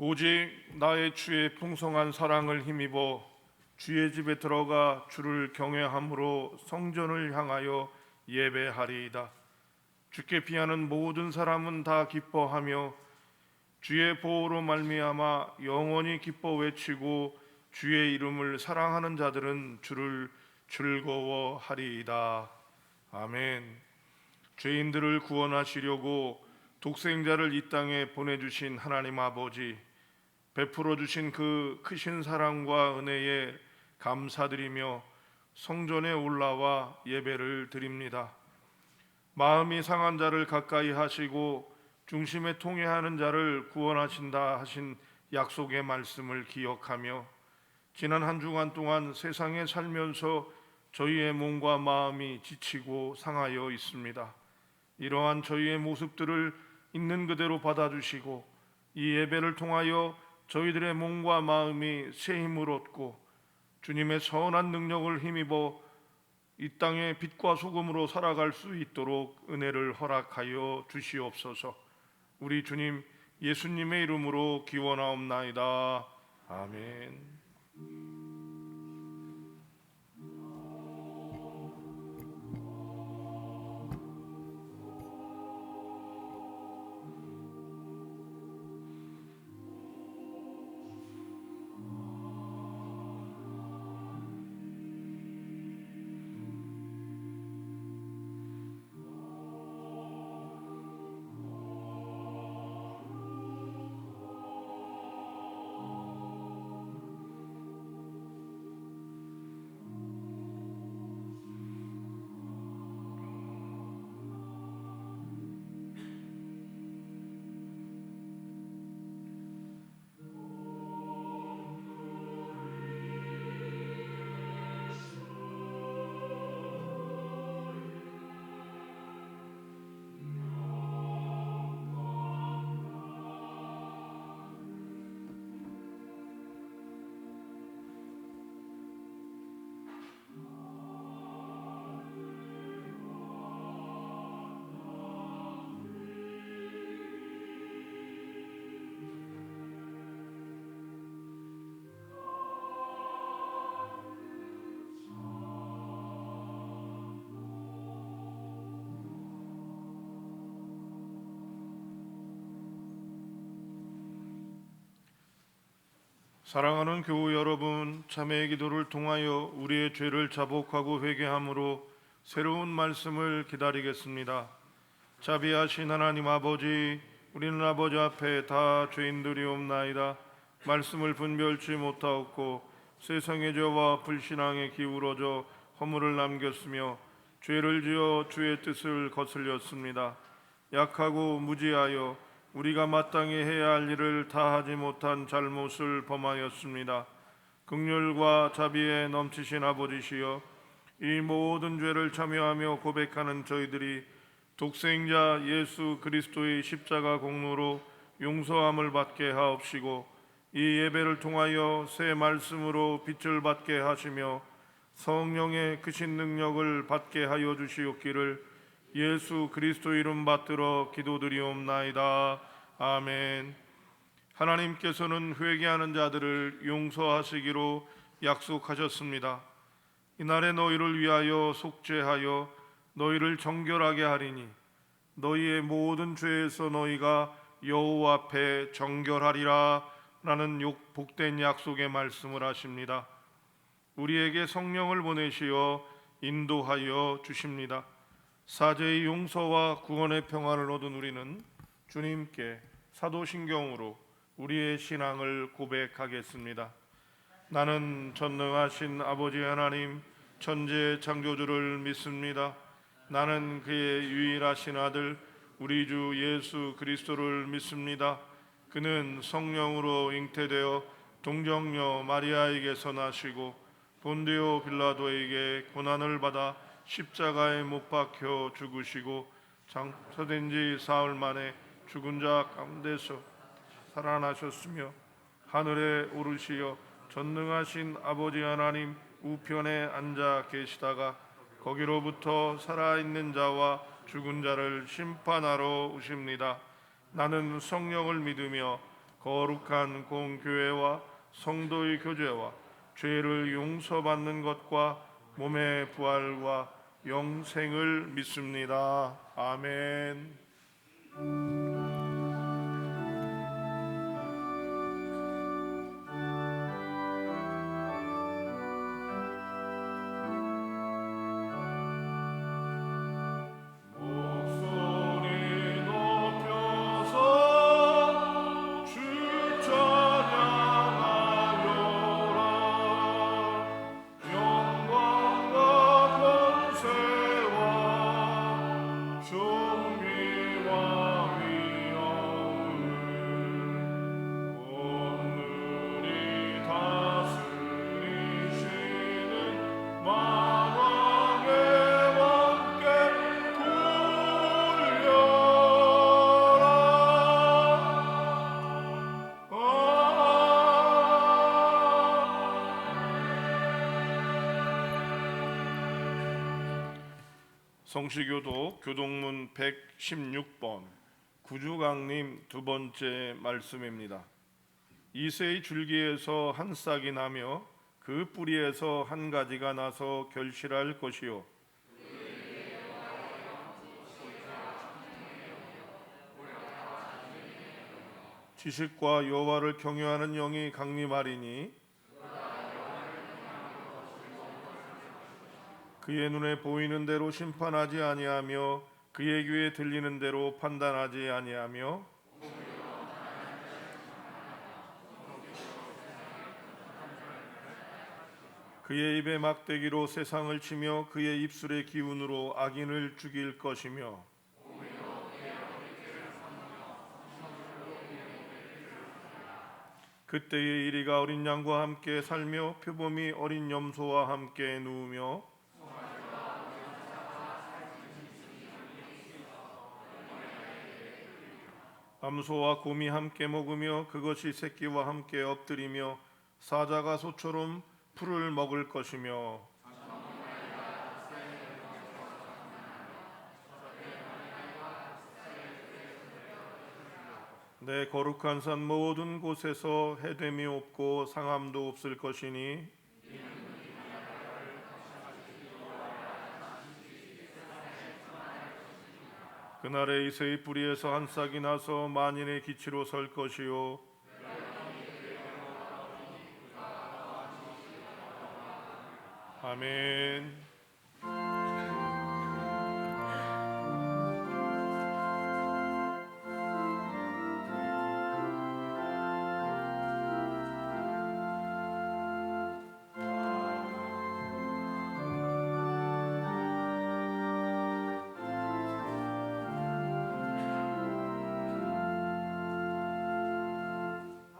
오직 나의 주의 풍성한 사랑을 힘입어 주의 집에 들어가 주를 경외함으로 성전을 향하여 예배하리이다. 주께 비하는 모든 사람은 다 기뻐하며 주의 보호로 말미암아 영원히 기뻐 외치고 주의 이름을 사랑하는 자들은 주를 즐거워하리이다. 아멘. 죄인들을 구원하시려고 독생자를 이 땅에 보내주신 하나님 아버지, 베풀어 주신 그 크신 사랑과 은혜에 감사드리며 성전에 올라와 예배를 드립니다. 마음이 상한 자를 가까이 하시고 중심에 통회하는 자를 구원하신다 하신 약속의 말씀을 기억하며 지난 한 주간 동안 세상에 살면서 저희의 몸과 마음이 지치고 상하여 있습니다. 이러한 저희의 모습들을 있는 그대로 받아주시고 이 예배를 통하여 저희들의 몸과 마음이 새 힘을 얻고 주님의 선한 능력을 힘입어 이 땅의 빛과 소금으로 살아갈 수 있도록 은혜를 허락하여 주시옵소서. 우리 주님 예수님의 이름으로 기원하옵나이다. 아멘. 사랑하는 교우 여러분, 자매의 기도를 통하여 우리의 죄를 자복하고 회개함으로 새로운 말씀을 기다리겠습니다. 자비하신 하나님 아버지, 우리는 아버지 앞에 다 죄인들이옵나이다. 말씀을 분별치 못하옵고 세상의 죄와 불신앙에 기울어져 허물을 남겼으며 죄를 지어 주의 뜻을 거슬렸습니다. 약하고 무지하여 우리가 마땅히 해야 할 일을 다 하지 못한 잘못을 범하였습니다. 긍휼과 자비에 넘치신 아버지시여, 이 모든 죄를 참여하며 고백하는 저희들이 독생자 예수 그리스도의 십자가 공로로 용서함을 받게 하옵시고 이 예배를 통하여 새 말씀으로 빛을 받게 하시며 성령의 크신 능력을 받게 하여 주시옵기를 예수 그리스도 이름 받들어 기도드리옵나이다. 아멘. 하나님께서는 회개하는 자들을 용서하시기로 약속하셨습니다. 이날에 너희를 위하여 속죄하여 너희를 정결하게 하리니 너희의 모든 죄에서 너희가 여호와 앞에 정결하리라 라는 복된 약속의 말씀을 하십니다. 우리에게 성령을 보내시어 인도하여 주십니다. 사죄의 용서와 구원의 평안을 얻은 우리는 주님께 사도신경으로 우리의 신앙을 고백하겠습니다. 나는 전능하신 아버지 하나님 천지의 창조주를 믿습니다. 나는 그의 유일하신 아들 우리 주 예수 그리스도를 믿습니다. 그는 성령으로 잉태되어 동정녀 마리아에게서 나시고 본디오 빌라도에게 고난을 받아 십자가에 못 박혀 죽으시고 장사된 지 사흘 만에 죽은 자 가운데서 살아나셨으며 하늘에 오르시어 전능하신 아버지 하나님 우편에 앉아 계시다가 거기로부터 살아있는 자와 죽은 자를 심판하러 오십니다. 나는 성령을 믿으며 거룩한 공교회와 성도의 교제와 죄를 용서받는 것과 몸의 부활과 영생을 믿습니다. 아멘. 목소리 높여서 주 찬양하여라. 영광과 권세와 존귀와 위엄을 오늘이 다스리시는 만왕의 왕께 성시교도 교동문 116번 구주강림 두 번째 말씀입니다. 이새의 줄기에서 한 싹이 나며 그 뿌리에서 한 가지가 나서 결실할 것이요 지식과 여호와를 경외하는 영이 강림하리니 그의 눈에 보이는 대로 심판하지 아니하며 그의 귀에 들리는 대로 판단하지 아니하며 그의 입에 막대기로 세상을 치며 그의 입술의 기운으로 악인을 죽일 것이며 그때의 이리가 어린 양과 함께 살며 표범이 어린 염소와 함께 누우며 암소와 곰이 함께 먹으며 그것이 새끼와 함께 엎드리며 사자가 소처럼 풀을 먹을 것이며 내 거룩한 산 모든 곳에서 해됨이 없고 상함도 없을 것이니 그날에 이새의 뿌리에서 한 싹이 나서 만인의 기치로 설 것이요 아멘.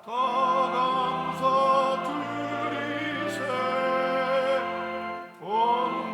다 감사드리세 온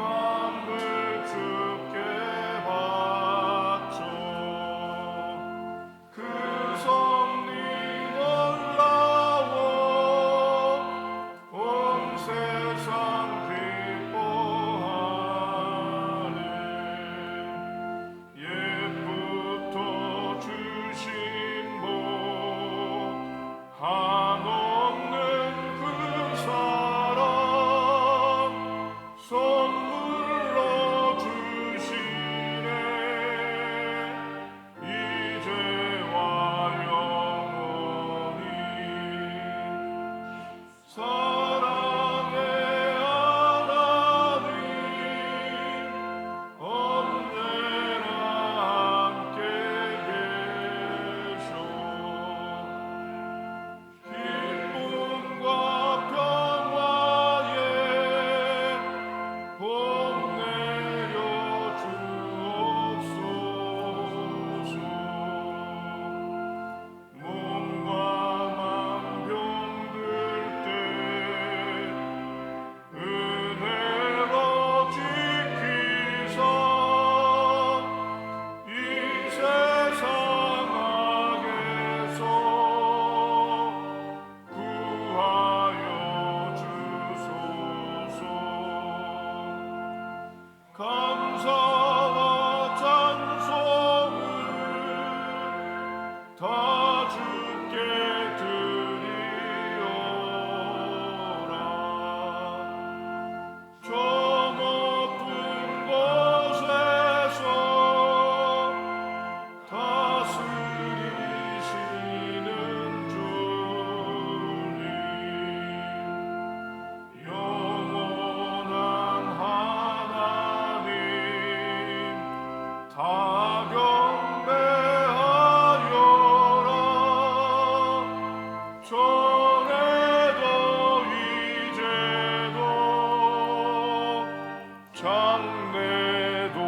장래도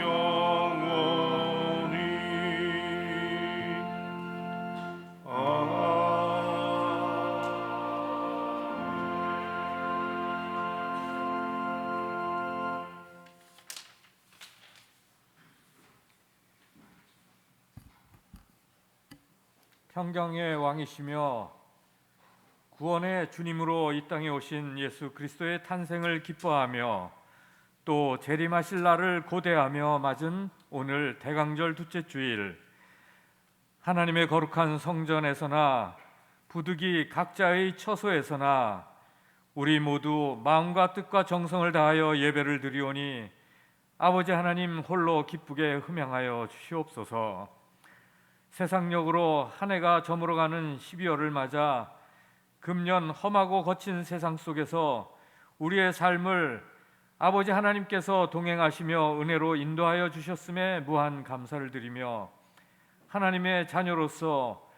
영원히. 평강의 왕이시며 구원의 주님으로 이 땅에 오신 예수 그리스도의 탄생을 기뻐하며 또 재림하실 날을 고대하며 맞은 오늘 대강절 둘째 주일, 하나님의 거룩한 성전에서나 부득이 각자의 처소에서나 우리 모두 마음과 뜻과 정성을 다하여 예배를 드리오니 아버지 하나님 홀로 기쁘게 흠양하여 주시옵소서. 세상력으로 한 해가 저물어가는 12월을 맞아 금년 험하고 거친 세상 속에서 우리의 삶을 아버지 하나님께서 동행하시며 은혜로 인도하여 주셨음에 무한 감사를 드리며, 하나님의 자녀로서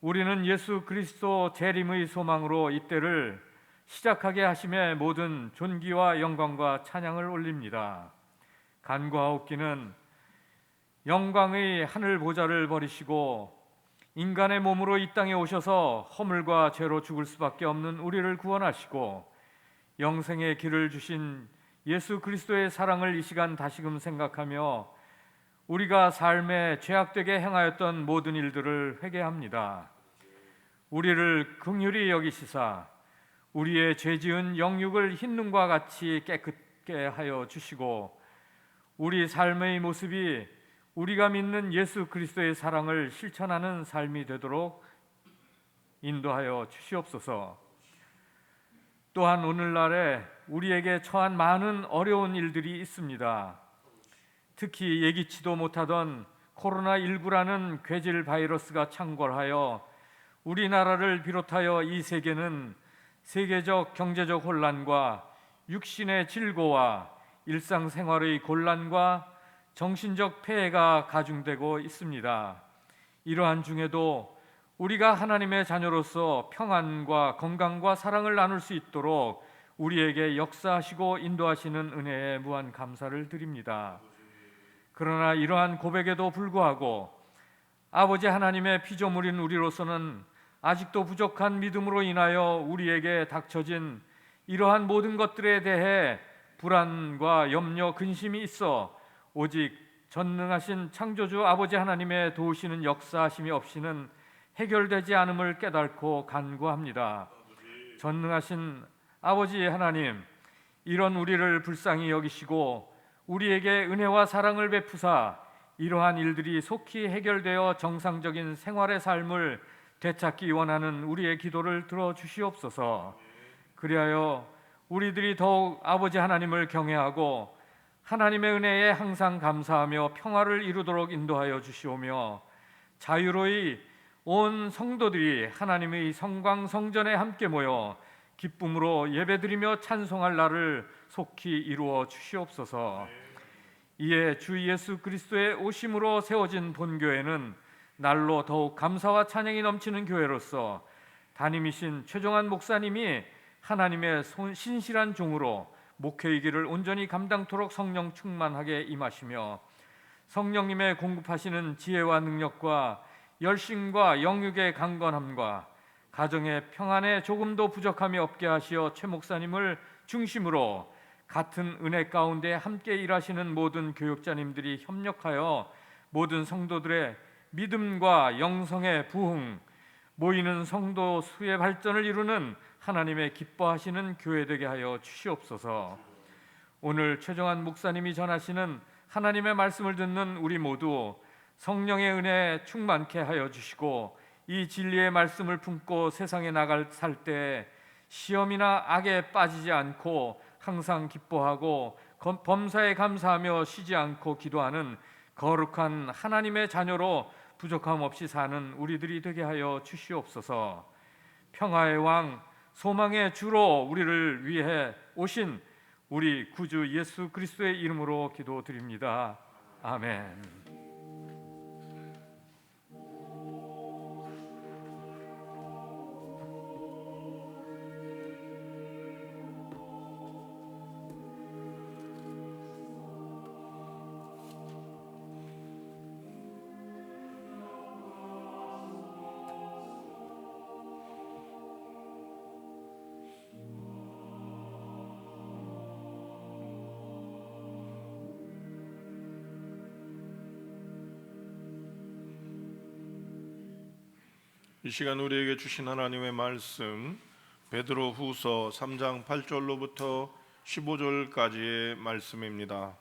우리는 예수 그리스도 재림의 소망으로 이 때를 시작하게 하심에 모든 존귀와 영광과 찬양을 올립니다. 간구하옵기는 영광의 하늘 보좌를 버리시고 인간의 몸으로 이 땅에 오셔서 허물과 죄로 죽을 수밖에 없는 우리를 구원하시고 영생의 길을 주신 예수 그리스도의 사랑을 이 시간 다시금 생각하며 우리가 삶에 죄악되게 행하였던 모든 일들을 회개합니다. 우리를 긍휼히 여기시사 우리의 죄지은 영육을 흰 눈과 같이 깨끗게 하여 주시고 우리 삶의 모습이 우리가 믿는 예수 그리스도의 사랑을 실천하는 삶이 되도록 인도하여 주시옵소서. 또한 오늘날에 우리에게 처한 많은 어려운 일들이 있습니다. 특히 예기치도 못하던 코로나19라는 괴질 바이러스가 창궐하여 우리나라를 비롯하여 이 세계는 세계적 경제적 혼란과 육신의 질고와 일상생활의 곤란과 정신적 폐해가 가중되고 있습니다. 이러한 중에도 우리가 하나님의 자녀로서 평안과 건강과 사랑을 나눌 수 있도록 우리에게 역사하시고 인도하시는 은혜에 무한 감사를 드립니다. 그러나 이러한 고백에도 불구하고 아버지 하나님의 피조물인 우리로서는 아직도 부족한 믿음으로 인하여 우리에게 닥쳐진 이러한 모든 것들에 대해 불안과 염려, 근심이 있어 오직 전능하신 창조주 아버지 하나님의 도우시는 역사하심이 없이는 해결되지 않음을 깨닫고 간구합니다. 전능하신 아버지 하나님, 이런 우리를 불쌍히 여기시고 우리에게 은혜와 사랑을 베푸사 이러한 일들이 속히 해결되어 정상적인 생활의 삶을 되찾기 원하는 우리의 기도를 들어주시옵소서. 그리하여 우리들이 더욱 아버지 하나님을 경외하고 하나님의 은혜에 항상 감사하며 평화를 이루도록 인도하여 주시오며, 자유로이 온 성도들이 하나님의 성광 성전에 함께 모여 기쁨으로 예배드리며 찬송할 날을 속히 이루어 주시옵소서. 이에 주 예수 그리스도의 오심으로 세워진 본교회는 날로 더욱 감사와 찬양이 넘치는 교회로서 담임이신 최종환 목사님이 하나님의 신실한 종으로 목회의 길을 온전히 감당토록 성령 충만하게 임하시며 성령님의 공급하시는 지혜와 능력과 열심과 영육의 강건함과 가정의 평안에 조금도 부족함이 없게 하시어 최 목사님을 중심으로 같은 은혜 가운데 함께 일하시는 모든 교육자님들이 협력하여 모든 성도들의 믿음과 영성의 부흥, 모이는 성도 수의 발전을 이루는 하나님의 기뻐하시는 교회 되게 하여 주시옵소서. 오늘 최정환 목사님이 전하시는 하나님의 말씀을 듣는 우리 모두 성령의 은혜에 충만케 하여 주시고 이 진리의 말씀을 품고 세상에 살 때 시험이나 악에 빠지지 않고 항상 기뻐하고 범사에 감사하며 쉬지 않고 기도하는 거룩한 하나님의 자녀로 부족함 없이 사는 우리들이 되게 하여 주시옵소서. 평화의 왕, 소망의 주로 우리를 위해 오신 우리 구주 예수 그리스도의 이름으로 기도드립니다. 아멘. 이 시간 우리에게 주신 하나님의 말씀 베드로 후서 3장 8절로부터 15절까지의 말씀입니다.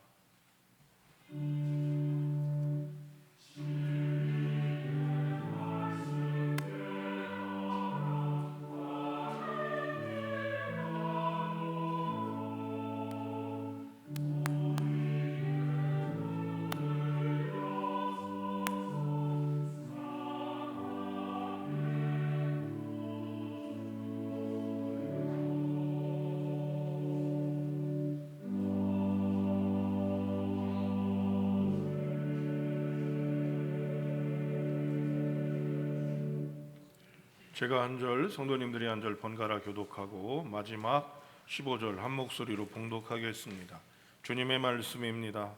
제가 한 절, 성도님들이 한 절 번갈아 교독하고 마지막 15절 한 목소리로 봉독하겠습니다. 주님의 말씀입니다.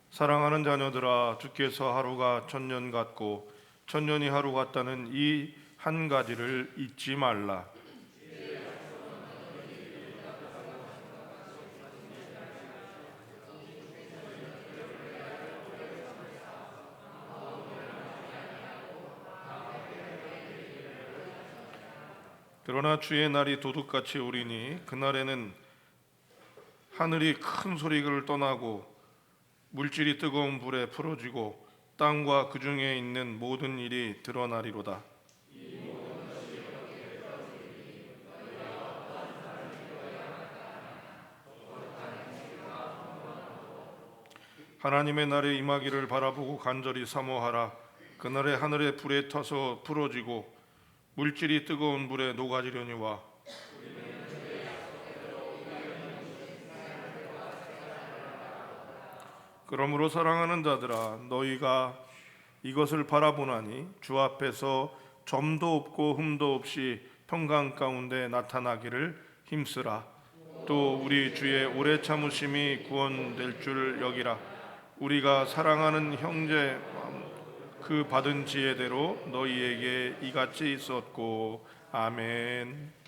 사랑하는 자녀들아, 주께서 하루가 천년 같고 천년이 하루 같다는 이 한 가지를 잊지 말라. 그러나 주의 날이 도둑같이 오리니 그날에는 하늘이 큰 소리를 떠나고 물질이 뜨거운 불에 풀어지고 땅과 그 중에 있는 모든 일이 드러나리로다. 하나님의 날에 임하기를 바라보고 간절히 사모하라. 그날에 하늘의 불에 타서 풀어지고 물질이 뜨거운 불에 녹아지려니와. 그러므로 사랑하는 자들아, 너희가 이것을 바라보나니 주 앞에서 점도 없고 흠도 없이 평강 가운데 나타나기를 힘쓰라. 또 우리 주의 오래 참으심이 구원될 줄 여기라. 우리가 사랑하는 형제 그 받은 지혜대로 너희에게 이같이 있었고. 아멘.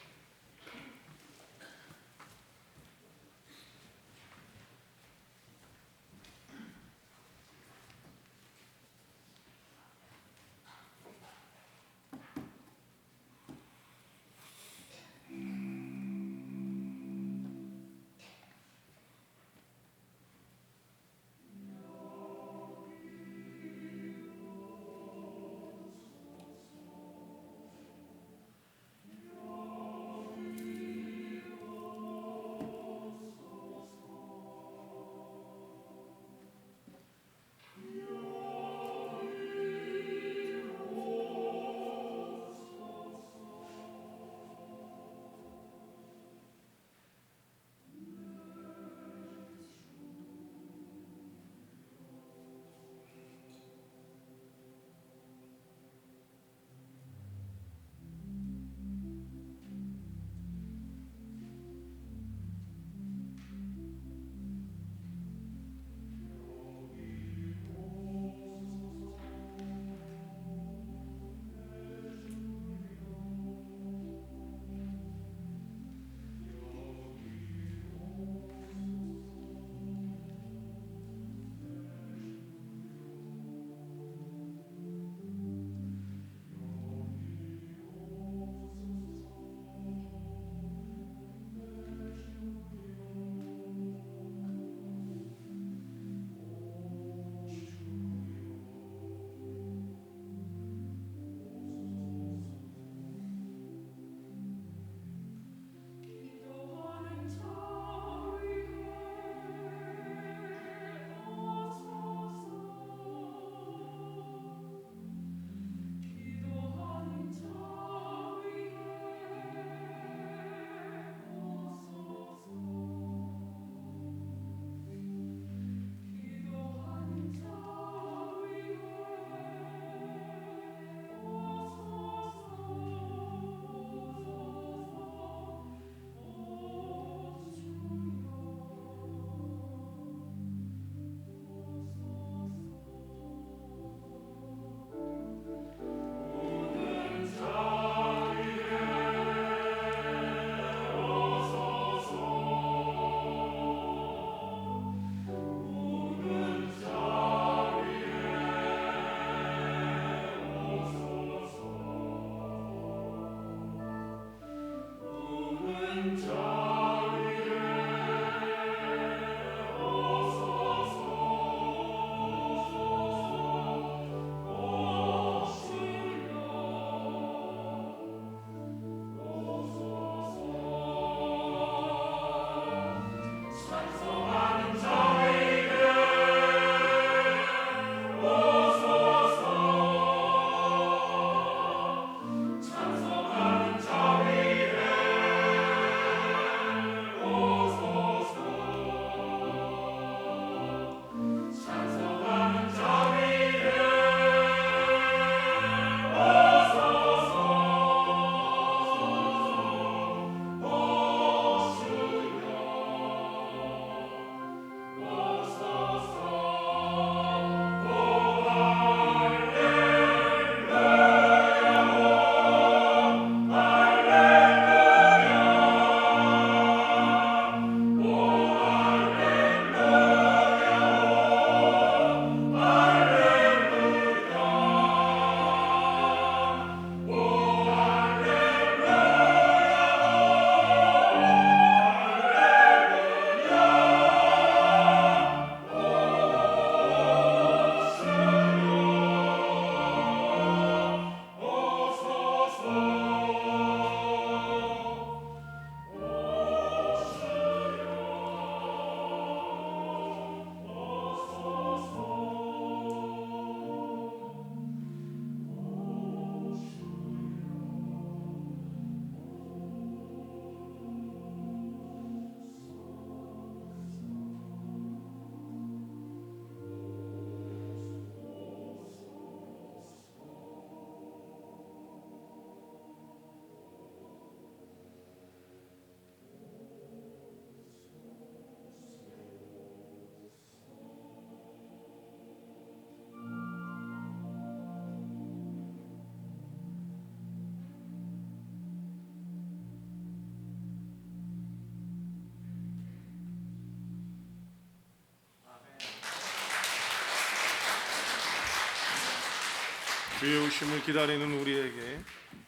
주의 오심을 기다리는 우리에게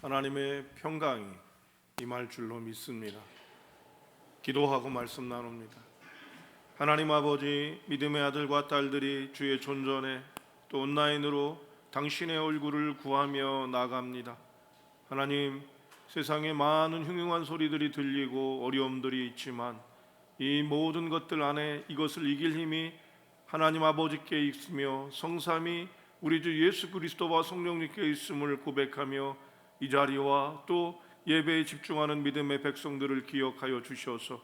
하나님의 평강이 임할 줄로 믿습니다. 기도하고 말씀 나눕니다. 하나님 아버지, 믿음의 아들과 딸들이 주의 존전에 또 온라인으로 당신의 얼굴을 구하며 나갑니다. 하나님, 세상에 많은 흉흉한 소리들이 들리고 어려움들이 있지만 이 모든 것들 안에 이것을 이길 힘이 하나님 아버지께 있으며 성삼위 우리 주 예수 그리스도와 성령님께 있음을 고백하며 이 자리와 또 예배에 집중하는 믿음의 백성들을 기억하여 주셔서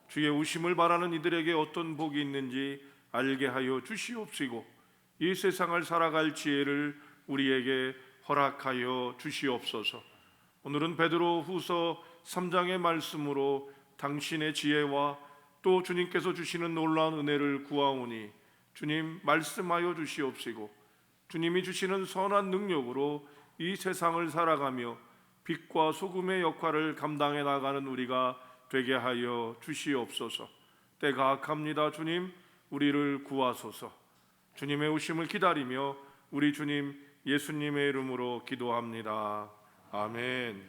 주의 오심을 바라는 이들에게 어떤 복이 있는지 알게 하여 주시옵시고 이 세상을 살아갈 지혜를 우리에게 허락하여 주시옵소서. 오늘은 베드로 후서 3장의 말씀으로 당신의 지혜와 또 주님께서 주시는 놀라운 은혜를 구하오니 주님 말씀하여 주시옵시고 주님이 주시는 선한 능력으로 이 세상을 살아가며 빛과 소금의 역할을 감당해 나가는 우리가 되게 하여 주시옵소서. 때가 악합니다. 주님, 우리를 구하소서. 주님의 오심을 기다리며 우리 주님 예수님의 이름으로 기도합니다. 아멘.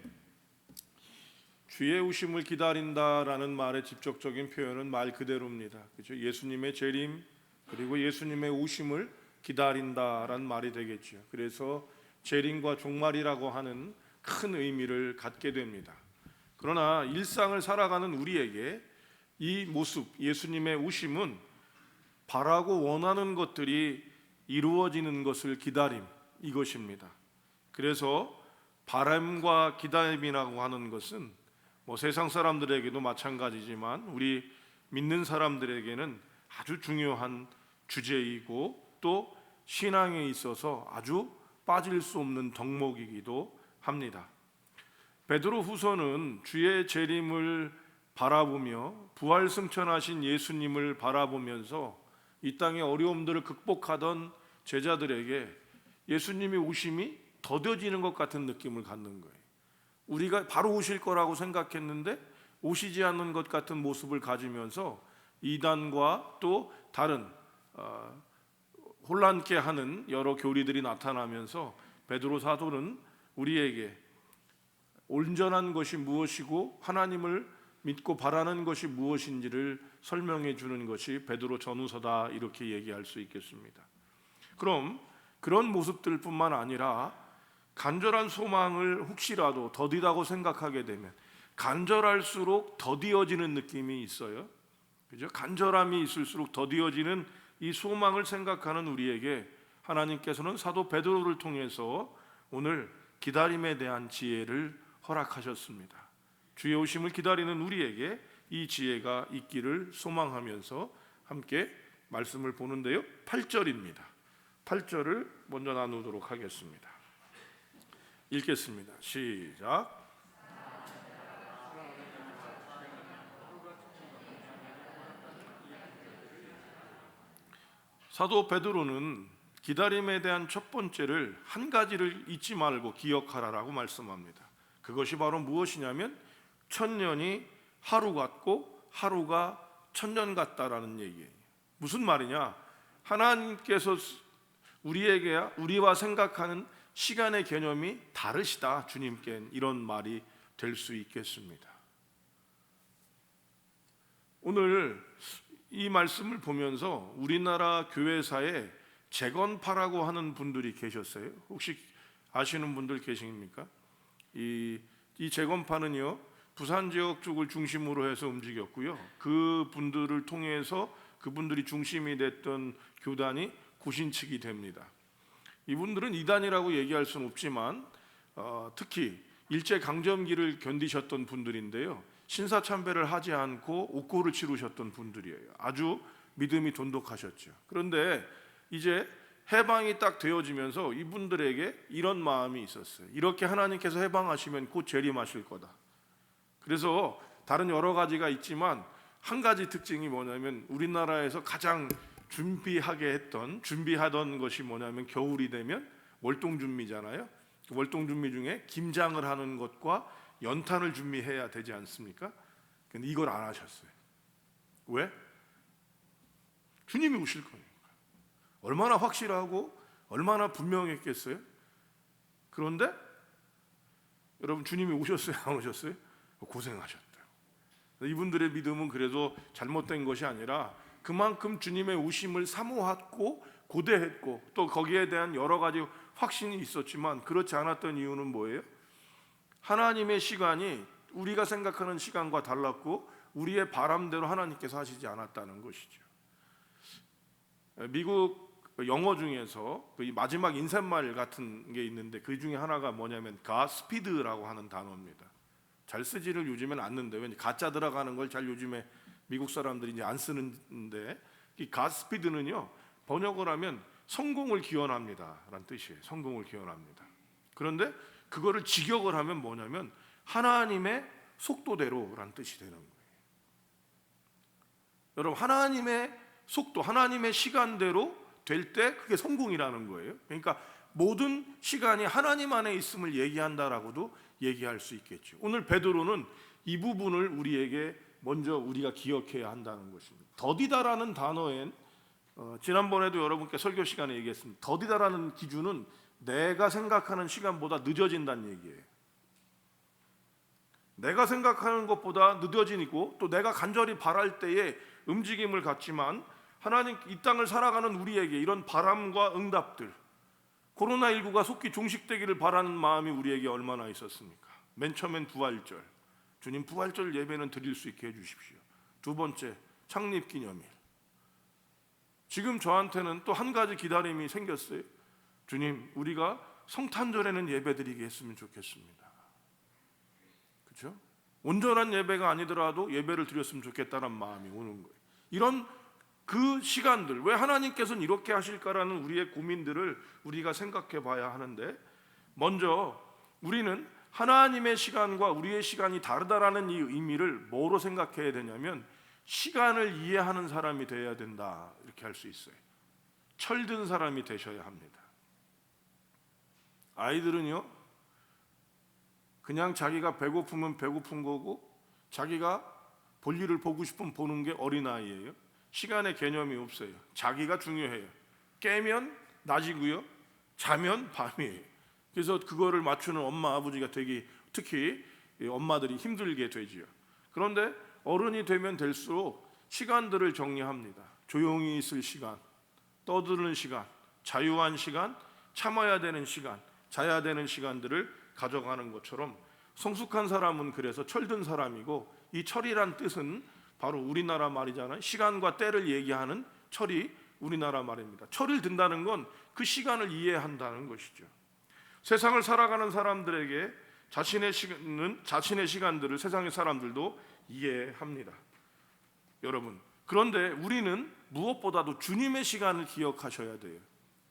주의 오심을 기다린다라는 말의 직접적인 표현은 말 그대로입니다. 그렇죠? 예수님의 재림 그리고 예수님의 오심을 기다린다라는 말이 되겠죠. 그래서 재림과 종말이라고 하는 큰 의미를 갖게 됩니다. 그러나 일상을 살아가는 우리에게 이 모습, 예수님의 오심은 바라고 원하는 것들이 이루어지는 것을 기다림, 이것입니다. 그래서 바람과 기다림이라고 하는 것은 세상 사람들에게도 마찬가지지만 우리 믿는 사람들에게는 아주 중요한 주제이고 또 신앙에 있어서 아주 빠질 수 없는 덕목이기도 합니다. 베드로 후서는 주의 재림을 바라보며 부활 승천하신 예수님을 바라보면서 이 땅의 어려움들을 극복하던 제자들에게 예수님의 오심이 더뎌지는 것 같은 느낌을 갖는 거예요. 우리가 바로 오실 거라고 생각했는데 오시지 않는 것 같은 모습을 가지면서 이단과 또 다른 혼란케 하는 여러 교리들이 나타나면서 베드로 사도는 우리에게 온전한 것이 무엇이고 하나님을 믿고 바라는 것이 무엇인지를 설명해 주는 것이 베드로 전후서다, 이렇게 얘기할 수 있겠습니다. 그럼 그런 모습들뿐만 아니라 간절한 소망을 혹시라도 더디다고 생각하게 되면 간절할수록 더디어지는 느낌이 있어요. 그죠? 간절함이 있을수록 더디어지는 이 소망을 생각하는 우리에게 하나님께서는 사도 베드로를 통해서 오늘 기다림에 대한 지혜를 허락하셨습니다. 주의 오심을 기다리는 우리에게 이 지혜가 있기를 소망하면서 함께 말씀을 보는데요. 8절입니다. 8절을 먼저 나누도록 하겠습니다. 읽겠습니다. 시작. 사도 베드로는 기다림에 대한 첫 번째를 한 가지를 잊지 말고 기억하라라고 말씀합니다. 그것이 바로 무엇이냐면 천년이 하루 같고 하루가 천년 같다라는 얘기예요. 무슨 말이냐? 하나님께서 우리와 생각하는 시간의 개념이 다르시다. 주님께는 이런 말이 될 수 있겠습니다. 오늘 이 말씀을 보면서 우리나라 교회사에 재건파라고 하는 분들이 계셨어요. 혹시 아시는 분들 계십니까? 이 재건파는요, 부산 지역 쪽을 중심으로 해서 움직였고요. 그 분들을 통해서 그분들이 중심이 됐던 교단이 고신측이 됩니다. 이분들은 이단이라고 얘기할 수는 없지만 특히 일제강점기를 견디셨던 분들인데요, 신사참배를 하지 않고 옥고를 치르셨던 분들이에요. 아주 믿음이 돈독하셨죠. 그런데 이제 해방이 딱 되어지면서 이분들에게 이런 마음이 있었어요. 이렇게 하나님께서 해방하시면 곧 재림하실 거다. 그래서 다른 여러 가지가 있지만 한 가지 특징이 뭐냐면 우리나라에서 가장 준비하던 것이 뭐냐면 겨울이 되면 월동준비잖아요. 월동준비 중에 김장을 하는 것과 연탄을 준비해야 되지 않습니까? 근데 이걸 안 하셨어요. 왜? 주님이 오실 거니까. 얼마나 확실하고 얼마나 분명했겠어요? 그런데 여러분 주님이 오셨어요? 안 오셨어요? 고생하셨대요. 이분들의 믿음은 그래도 잘못된 것이 아니라 그만큼 주님의 오심을 사모했고 고대했고 또 거기에 대한 여러 가지 확신이 있었지만 그렇지 않았던 이유는 뭐예요? 하나님의 시간이 우리가 생각하는 시간과 달랐고 우리의 바람대로 하나님께서 하시지 않았다는 것이죠. 미국 영어 중에서 그 마지막 인사말 같은 게 있는데 그 중에 하나가 뭐냐면 가스피드라고 하는 단어입니다. 잘 쓰지를 요즘엔 않는데 왠지 가짜 들어가는 걸 잘 요즘에 미국 사람들이 이제 안 쓰는데 이 가스피드는요 번역을 하면 성공을 기원합니다라는 뜻이에요. 성공을 기원합니다. 그런데 그거를 직역을 하면 뭐냐면 하나님의 속도대로라는 뜻이 되는 거예요. 여러분 하나님의 속도, 하나님의 시간대로 될 때 그게 성공이라는 거예요. 그러니까 모든 시간이 하나님 안에 있음을 얘기한다라고도 얘기할 수 있겠죠. 오늘 베드로는 이 부분을 우리에게 먼저 우리가 기억해야 한다는 것입니다. 더디다라는 단어엔 지난번에도 여러분께 설교 시간에 얘기했습니다. 더디다라는 기준은 내가 생각하는 시간보다 늦어진다는 얘기예요. 내가 생각하는 것보다 늦어지고 또 내가 간절히 바랄 때에 움직임을 갖지만 하나님 이 땅을 살아가는 우리에게 이런 바람과 응답들, 코로나19가 속히 종식되기를 바라는 마음이 우리에게 얼마나 있었습니까? 맨 처음엔 부활절, 주님 부활절 예배는 드릴 수 있게 해주십시오. 두 번째 창립기념일. 지금 저한테는 또 한 가지 기다림이 생겼어요. 주님 우리가 성탄절에는 예배 드리게 했으면 좋겠습니다. 그렇죠? 온전한 예배가 아니더라도 예배를 드렸으면 좋겠다는 마음이 오는 거예요. 이런 그 시간들, 왜 하나님께서는 이렇게 하실까라는 우리의 고민들을 우리가 생각해 봐야 하는데, 먼저 우리는 하나님의 시간과 우리의 시간이 다르다라는 이 의미를 뭐로 생각해야 되냐면 시간을 이해하는 사람이 되어야 된다, 이렇게 할 수 있어요. 철든 사람이 되셔야 합니다. 아이들은요 그냥 자기가 배고프면 배고픈 거고 자기가 볼일을 보고 싶으면 보는 게 어린아이예요. 시간의 개념이 없어요. 자기가 중요해요. 깨면 낮이고요, 자면 밤이에요. 그래서 그거를 맞추는 엄마 아버지가 되게, 특히 엄마들이 힘들게 되지요. 그런데 어른이 되면 될수록 시간들을 정리합니다. 조용히 있을 시간, 떠드는 시간, 자유한 시간, 참아야 되는 시간, 자야 되는 시간들을 가져가는 것처럼 성숙한 사람은 그래서 철든 사람이고, 이 철이란 뜻은 바로 우리나라 말이잖아요. 시간과 때를 얘기하는 철이 우리나라 말입니다. 철을 든다는 건 그 시간을 이해한다는 것이죠. 세상을 살아가는 사람들에게 자신의 시간들을 세상의 사람들도 이해합니다. 여러분, 그런데 우리는 무엇보다도 주님의 시간을 기억하셔야 돼요.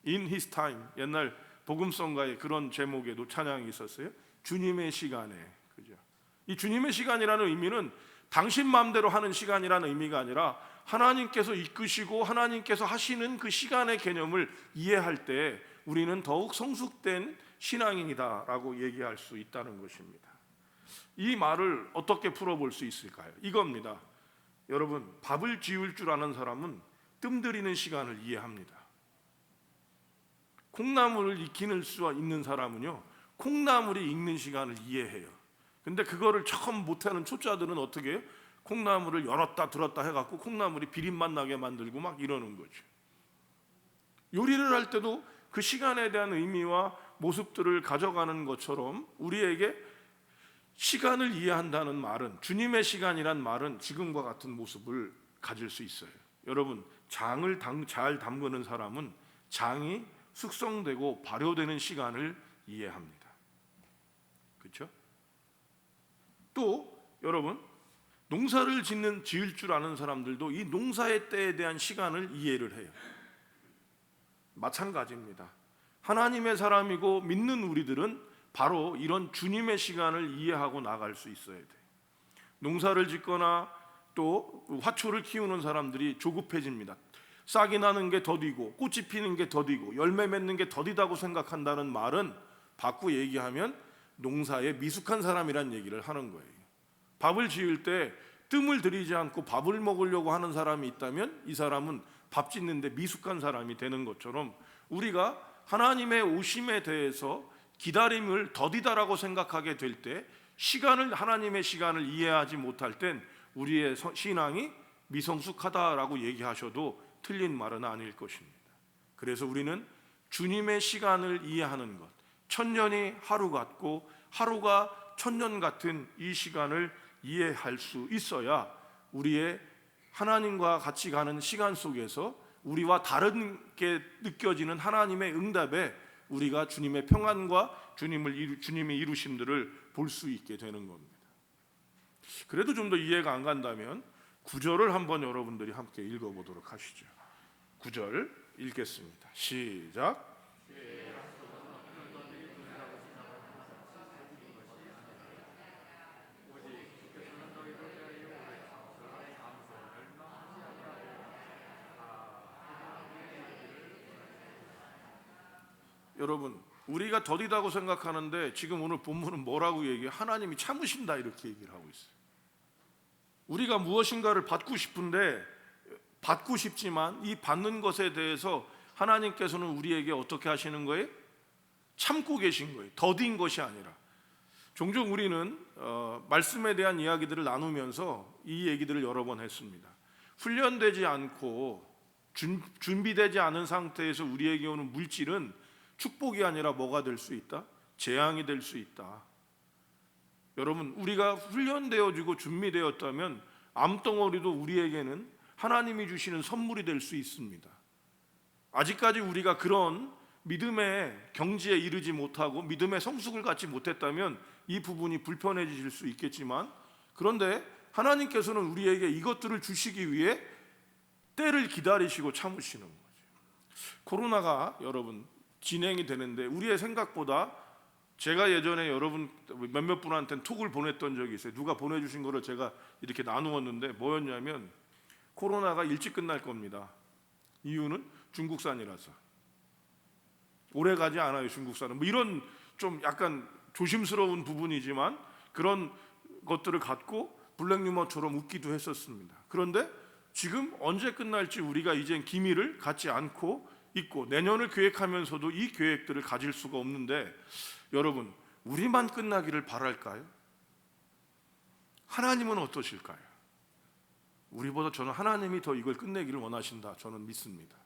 In His time. 옛날 복음성가에 그런 제목에도 찬양이 있었어요. 주님의 시간에. 그죠? 이 주님의 시간이라는 의미는 당신 마음대로 하는 시간이라는 의미가 아니라 하나님께서 이끄시고 하나님께서 하시는 그 시간의 개념을 이해할 때 우리는 더욱 성숙된 신앙인이다라고 얘기할 수 있다는 것입니다. 이 말을 어떻게 풀어볼 수 있을까요? 이겁니다. 여러분, 밥을 지을 줄 아는 사람은 뜸들이는 시간을 이해합니다. 콩나물을 익히는 수 있는 사람은요, 콩나물이 익는 시간을 이해해요. 근데 그거를 처음 못하는 초짜들은 어떻게 해요? 콩나물을 열었다 들었다 해갖고 콩나물이 비린맛 나게 만들고 막 이러는 거죠. 요리를 할 때도 그 시간에 대한 의미와 모습들을 가져가는 것처럼 우리에게 시간을 이해한다는 말은, 주님의 시간이란 말은 지금과 같은 모습을 가질 수 있어요. 여러분, 장을 잘 담그는 사람은 장이 숙성되고 발효되는 시간을 이해합니다. 그렇죠? 또 여러분, 농사를 지을 줄 아는 사람들도 이 농사의 때에 대한 시간을 이해를 해요. 마찬가지입니다. 하나님의 사람이고 믿는 우리들은 바로 이런 주님의 시간을 이해하고 나갈 수 있어야 돼요. 농사를 짓거나 또 화초를 키우는 사람들이 조급해집니다. 싹이 나는 게 더디고 꽃이 피는 게 더디고 열매 맺는 게 더디다고 생각한다는 말은 바꾸 얘기하면 농사에 미숙한 사람이란 얘기를 하는 거예요. 밥을 지을 때 뜸을 들이지 않고 밥을 먹으려고 하는 사람이 있다면 이 사람은 밥 짓는데 미숙한 사람이 되는 것처럼 우리가 하나님의 오심에 대해서 기다림을 더디다라고 생각하게 될 때, 하나님의 시간을 이해하지 못할 땐 우리의 신앙이 미성숙하다라고 얘기하셔도 틀린 말은 아닐 것입니다. 그래서 우리는 주님의 시간을 이해하는 것, 천년이 하루 같고 하루가 천년 같은 이 시간을 이해할 수 있어야 우리의 하나님과 같이 가는 시간 속에서 우리와 다르게 느껴지는 하나님의 응답에 우리가 주님의 평안과 주님의 이루심들을 볼 수 있게 되는 겁니다. 그래도 좀 더 이해가 안 간다면 9절을 한번 여러분들이 함께 읽어보도록 하시죠. 9절 읽겠습니다. 시작. 여러분, 우리가 더디다고 생각하는데 지금 오늘 본문은 뭐라고 얘기해요? 하나님이 참으신다 이렇게 얘기를 하고 있어요. 우리가 무엇인가를 받고 싶지만 이 받는 것에 대해서 하나님께서는 우리에게 어떻게 하시는 거예요? 참고 계신 거예요. 더딘 것이 아니라. 종종 우리는 말씀에 대한 이야기들을 나누면서 이 얘기들을 여러 번 했습니다. 훈련되지 않고 준비되지 않은 상태에서 우리에게 오는 물질은 축복이 아니라 뭐가 될 수 있다? 재앙이 될 수 있다. 여러분, 우리가 훈련되어지고 준비되었다면 암덩어리도 우리에게는 하나님이 주시는 선물이 될 수 있습니다. 아직까지 우리가 그런 믿음의 경지에 이르지 못하고 믿음의 성숙을 갖지 못했다면 이 부분이 불편해질 수 있겠지만, 그런데 하나님께서는 우리에게 이것들을 주시기 위해 때를 기다리시고 참으시는 거죠. 코로나가 여러분 진행이 되는데 우리의 생각보다, 제가 예전에 여러분 몇몇 분한테는 톡을 보냈던 적이 있어요. 누가 보내주신 거를 제가 이렇게 나누었는데 뭐였냐면, 코로나가 일찍 끝날 겁니다. 이유는 중국산이라서. 오래 가지 않아요, 중국산은. 뭐 이런 좀 약간 조심스러운 부분이지만 그런 것들을 갖고 블랙유머처럼 웃기도 했었습니다. 그런데 지금 언제 끝날지 우리가 이젠 기미를 갖지 않고 있고, 내년을 계획하면서도 이 계획들을 가질 수가 없는데, 여러분, 우리만 끝나기를 바랄까요? 하나님은 어떠실까요? 우리보다 저는 하나님이 더 이걸 끝내기를 원하신다, 저는 믿습니다.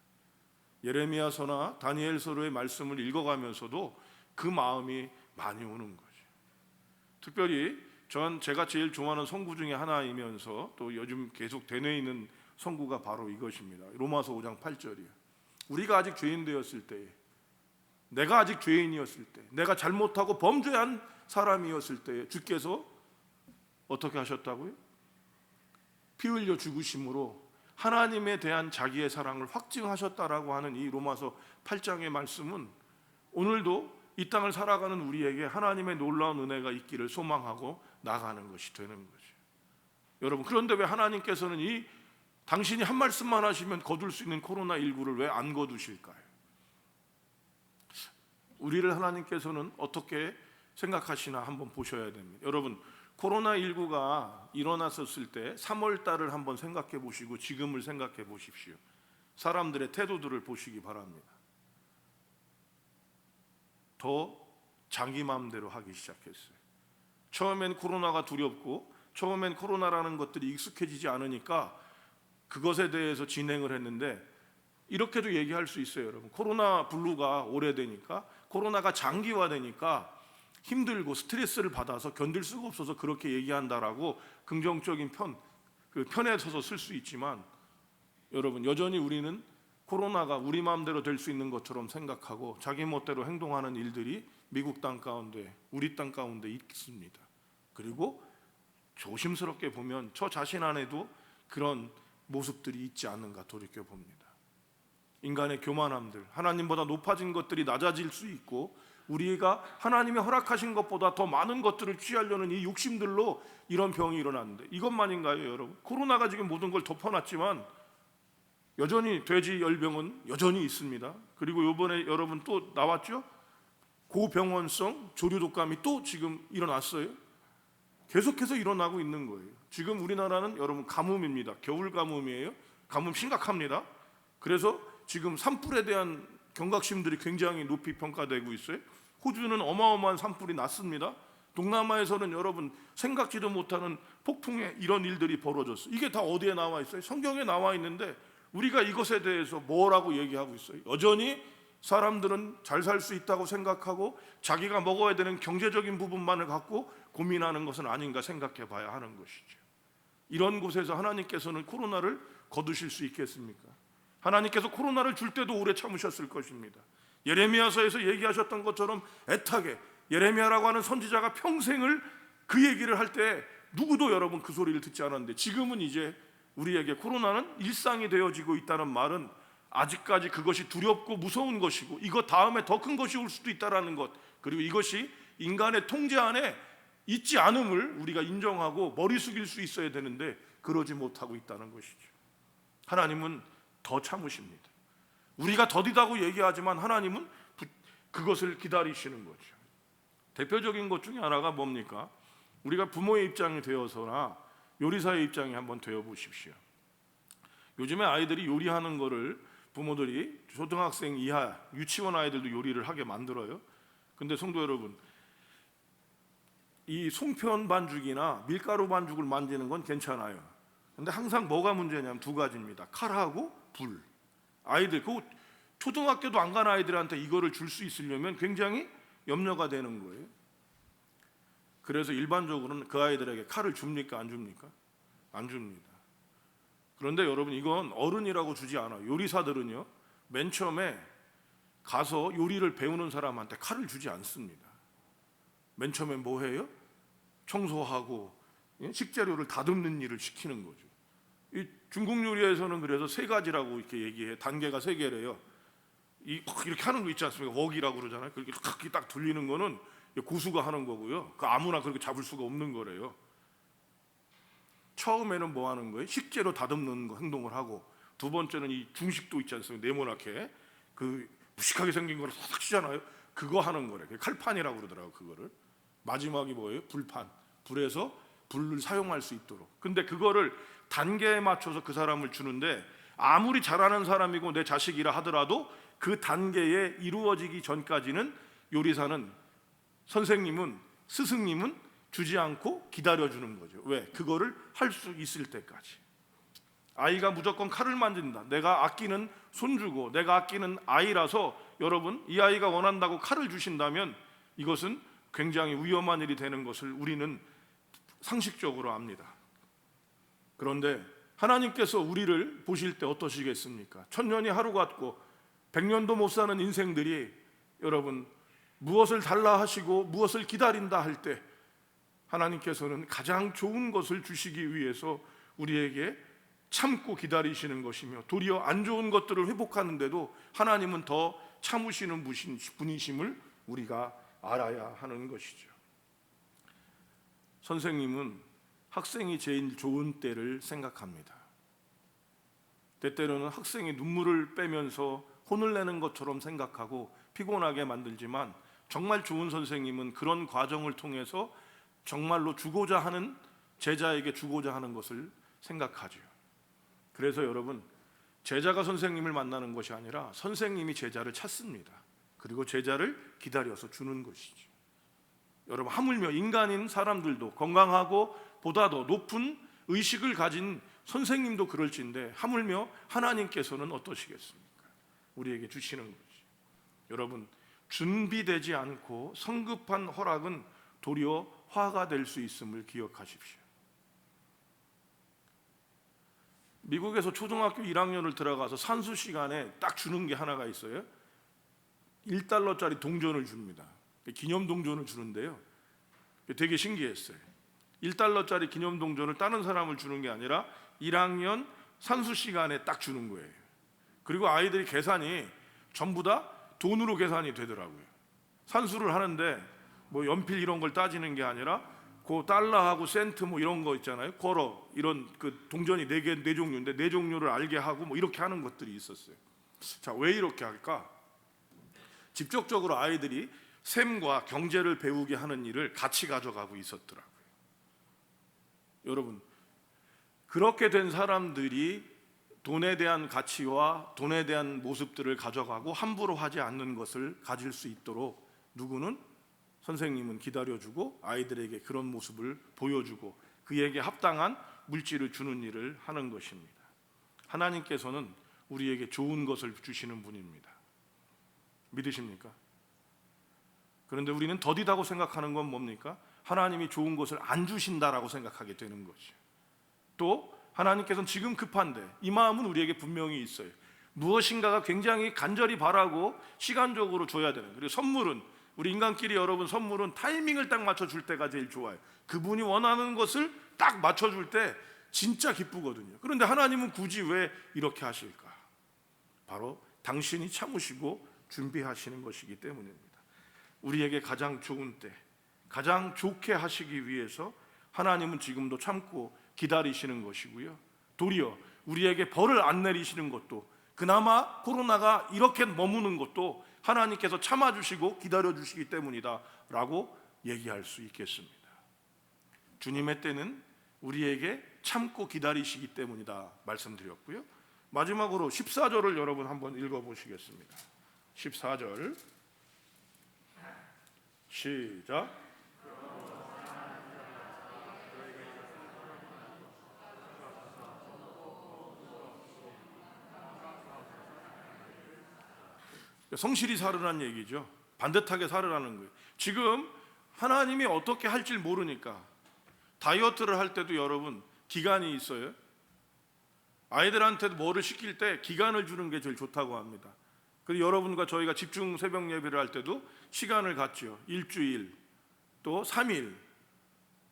예레미야서나 다니엘서로의 말씀을 읽어가면서도 그 마음이 많이 오는 거죠. 특별히 제가 제일 좋아하는 선구 중에 하나이면서 또 요즘 계속 되뇌 있는 선구가 바로 이것입니다. 로마서 5장 8절이에요. 우리가 아직 죄인 되었을 때에, 내가 아직 죄인이었을 때, 내가 잘못하고 범죄한 사람이었을 때에 주께서 어떻게 하셨다고요? 피 흘려 죽으심으로 하나님에 대한 자기의 사랑을 확증하셨다라고 하는 이 로마서 8장의 말씀은 오늘도 이 땅을 살아가는 우리에게 하나님의 놀라운 은혜가 있기를 소망하고 나가는 것이 되는 거죠. 여러분, 그런데 왜 하나님께서는 당신이 한 말씀만 하시면 거둘 수 있는 코로나19를 왜 안 거두실까요? 우리를 하나님께서는 어떻게 생각하시나 한번 보셔야 됩니다. 여러분, 코로나19가 일어났었을 때 3월 달을 한번 생각해 보시고 지금을 생각해 보십시오. 사람들의 태도들을 보시기 바랍니다. 더 자기 마음대로 하기 시작했어요. 처음엔 코로나가 두렵고, 처음엔 코로나라는 것들이 익숙해지지 않으니까 그것에 대해서 진행을 했는데, 이렇게도 얘기할 수 있어요. 여러분, 코로나 블루가 오래되니까, 코로나가 장기화되니까 힘들고 스트레스를 받아서 견딜 수가 없어서 그렇게 얘기한다라고 긍정적인 편에 서서 쓸 수 있지만, 여러분, 여전히 우리는 코로나가 우리 마음대로 될 수 있는 것처럼 생각하고 자기 멋대로 행동하는 일들이 미국 땅 가운데, 우리 땅 가운데 있습니다. 그리고 조심스럽게 보면 저 자신 안에도 그런 모습들이 있지 않는가 돌이켜봅니다. 인간의 교만함들, 하나님보다 높아진 것들이 낮아질 수 있고, 우리가 하나님이 허락하신 것보다 더 많은 것들을 취하려는 이 욕심들로 이런 병이 일어났는데, 이것만인가요, 여러분? 코로나가 지금 모든 걸 덮어놨지만 여전히 돼지열병은 여전히 있습니다. 그리고 이번에 여러분 또 나왔죠? 고병원성 조류독감이 또 지금 일어났어요. 계속해서 일어나고 있는 거예요. 지금 우리나라는 여러분 가뭄입니다. 겨울 가뭄이에요. 가뭄 심각합니다. 그래서 지금 산불에 대한 경각심들이 굉장히 높이 평가되고 있어요. 호주는 어마어마한 산불이 났습니다. 동남아에서는 여러분 생각지도 못하는 폭풍에 이런 일들이 벌어졌어요. 이게 다 어디에 나와 있어요? 성경에 나와 있는데 우리가 이것에 대해서 뭐라고 얘기하고 있어요? 여전히 사람들은 잘 살 수 있다고 생각하고 자기가 먹어야 되는 경제적인 부분만을 갖고 고민하는 것은 아닌가 생각해 봐야 하는 것이죠. 이런 곳에서 하나님께서는 코로나를 거두실 수 있겠습니까? 하나님께서 코로나를 줄 때도 오래 참으셨을 것입니다. 예레미야서에서 얘기하셨던 것처럼 애타게 예레미야라고 하는 선지자가 평생을 그 얘기를 할 때 누구도 여러분 그 소리를 듣지 않았는데, 지금은 이제 우리에게 코로나는 일상이 되어지고 있다는 말은 아직까지 그것이 두렵고 무서운 것이고 이것 다음에 더 큰 것이 올 수도 있다는 것, 그리고 이것이 인간의 통제 안에 있지 않음을 우리가 인정하고 머리 숙일 수 있어야 되는데 그러지 못하고 있다는 것이죠. 하나님은 더 참으십니다. 우리가 더디다고 얘기하지만 하나님은 그것을 기다리시는 거죠. 대표적인 것 중에 하나가 뭡니까? 우리가 부모의 입장이 되어서나 요리사의 입장이 한번 되어 보십시오. 요즘에 아이들이 요리하는 거를 부모들이 초등학생 이하 유치원 아이들도 요리를 하게 만들어요. 근데 성도 여러분, 이 송편 반죽이나 밀가루 반죽을 만지는 건 괜찮아요. 근데 항상 뭐가 문제냐면 두 가지입니다. 칼하고 불. 아이들, 그 초등학교도 안 간 아이들한테 이거를 줄 수 있으려면 굉장히 염려가 되는 거예요. 그래서 일반적으로는 그 아이들에게 칼을 줍니까? 안 줍니까? 안 줍니다. 그런데 여러분, 이건 어른이라고 주지 않아요. 요리사들은요, 맨 처음에 가서 요리를 배우는 사람한테 칼을 주지 않습니다. 맨 처음에 뭐 해요? 청소하고 식재료를 다듬는 일을 시키는 거죠. 이 중국 요리에서는 그래서 세 가지라고 이렇게 얘기해. 단계가 세 개래요. 이렇게 하는 거 있지 않습니까? 웍이라고 그러잖아요. 그렇게 딱 돌리는 거는 고수가 하는 거고요. 그 아무나 그렇게 잡을 수가 없는 거래요. 처음에는 뭐 하는 거예요? 식재료 다듬는 거 행동을 하고, 두 번째는 이 중식도 있지 않습니까? 네모나게 그 무식하게 생긴 거를 싹 치잖아요. 그거 하는 거래. 칼판이라고 그러더라고요. 그거를. 마지막이 뭐예요? 불판. 불에서 불을 사용할 수 있도록. 근데 그거를 단계에 맞춰서 그 사람을 주는데, 아무리 잘하는 사람이고 내 자식이라 하더라도 그 단계에 이루어지기 전까지는 요리사는, 선생님은, 스승님은 주지 않고 기다려주는 거죠. 왜? 그거를 할 수 있을 때까지. 아이가 무조건 칼을 만진다. 내가 아끼는 손주고 내가 아끼는 아이라서 여러분, 이 아이가 원한다고 칼을 주신다면 이것은 굉장히 위험한 일이 되는 것을 우리는 상식적으로 압니다. 그런데 하나님께서 우리를 보실 때 어떠시겠습니까? 1000년이 하루 같고 100년도 못 사는 인생들이 여러분, 무엇을 달라 하시고 무엇을 기다린다 할 때 하나님께서는 가장 좋은 것을 주시기 위해서 우리에게 참고 기다리시는 것이며, 도리어 안 좋은 것들을 회복하는데도 하나님은 더 참으시는 분이심을 우리가 알아야 하는 것이죠. 선생님은 학생이 제일 좋은 때를 생각합니다. 때때로는 학생이 눈물을 빼면서 혼을 내는 것처럼 생각하고 피곤하게 만들지만, 정말 좋은 선생님은 그런 과정을 통해서 정말로 주고자 하는, 제자에게 주고자 하는 것을 생각하죠. 그래서 여러분, 제자가 선생님을 만나는 것이 아니라 선생님이 제자를 찾습니다. 그리고 제자를 기다려서 주는 것이죠. 여러분, 하물며 인간인 사람들도, 건강하고 보다 더 높은 의식을 가진 선생님도 그럴진데 하물며 하나님께서는 어떠시겠습니까? 우리에게 주시는 거죠. 여러분, 준비되지 않고 성급한 허락은 도리어 화가 될 수 있음을 기억하십시오. 미국에서 초등학교 1학년을 들어가서 산수 시간에 딱 주는 게 하나가 있어요. $1짜리 동전을 줍니다. 기념 동전을 주는데요, 되게 신기했어요. $1짜리 기념 동전을 다른 사람을 주는 게 아니라 1학년 산수 시간에 딱 주는 거예요. 그리고 아이들이 계산이 전부 다 돈으로 계산이 되더라고요. 산수를 하는데 뭐 연필 이런 걸 따지는 게 아니라 그 달러하고 센트 뭐 이런 거 있잖아요. 쿼러, 이런 그 동전이 네 종류인데 네 종류를 알게 하고 뭐 이렇게 하는 것들이 있었어요. 자, 왜 이렇게 할까? 직접적으로 아이들이 셈과 경제를 배우게 하는 일을 같이 가져가고 있었더라고요. 여러분, 그렇게 된 사람들이 돈에 대한 가치와 돈에 대한 모습들을 가져가고 함부로 하지 않는 것을 가질 수 있도록 누구는 선생님은 기다려주고 아이들에게 그런 모습을 보여주고 그에게 합당한 물질을 주는 일을 하는 것입니다. 하나님께서는 우리에게 좋은 것을 주시는 분입니다. 믿으십니까? 그런데 우리는 더디다고 생각하는 건 뭡니까? 하나님이 좋은 것을 안 주신다라고 생각하게 되는 거죠. 또 하나님께서는 지금 급한데, 이 마음은 우리에게 분명히 있어요. 무엇인가가 굉장히 간절히 바라고 시간적으로 줘야 되는. 그리고 선물은, 우리 인간끼리 여러분, 선물은 타이밍을 딱 맞춰줄 때가 제일 좋아요. 그분이 원하는 것을 딱 맞춰줄 때 진짜 기쁘거든요. 그런데 하나님은 굳이 왜 이렇게 하실까? 바로 당신이 참으시고 준비하시는 것이기 때문입니다. 우리에게 가장 좋은 때, 가장 좋게 하시기 위해서 하나님은 지금도 참고 기다리시는 것이고요. 도리어 우리에게 벌을 안 내리시는 것도, 그나마 코로나가 이렇게 머무는 것도 하나님께서 참아주시고 기다려주시기 때문이다 라고 얘기할 수 있겠습니다. 주님의 때는 우리에게 참고 기다리시기 때문이다 말씀드렸고요. 마지막으로 14절을 여러분 한번 읽어보시겠습니다. 14절 시작. 성실히 살으라는 얘기죠. 반듯하게 살으라는 거예요. 지금 하나님이 어떻게 할지 모르니까 다이어트를 할 때도 여러분 기간이 있어요. 아이들한테도 뭐를 시킬 때 기간을 주는 게 제일 좋다고 합니다. 그리고 여러분과 저희가 집중 새벽 예배를 할 때도 시간을 갖죠. 일주일 또 3일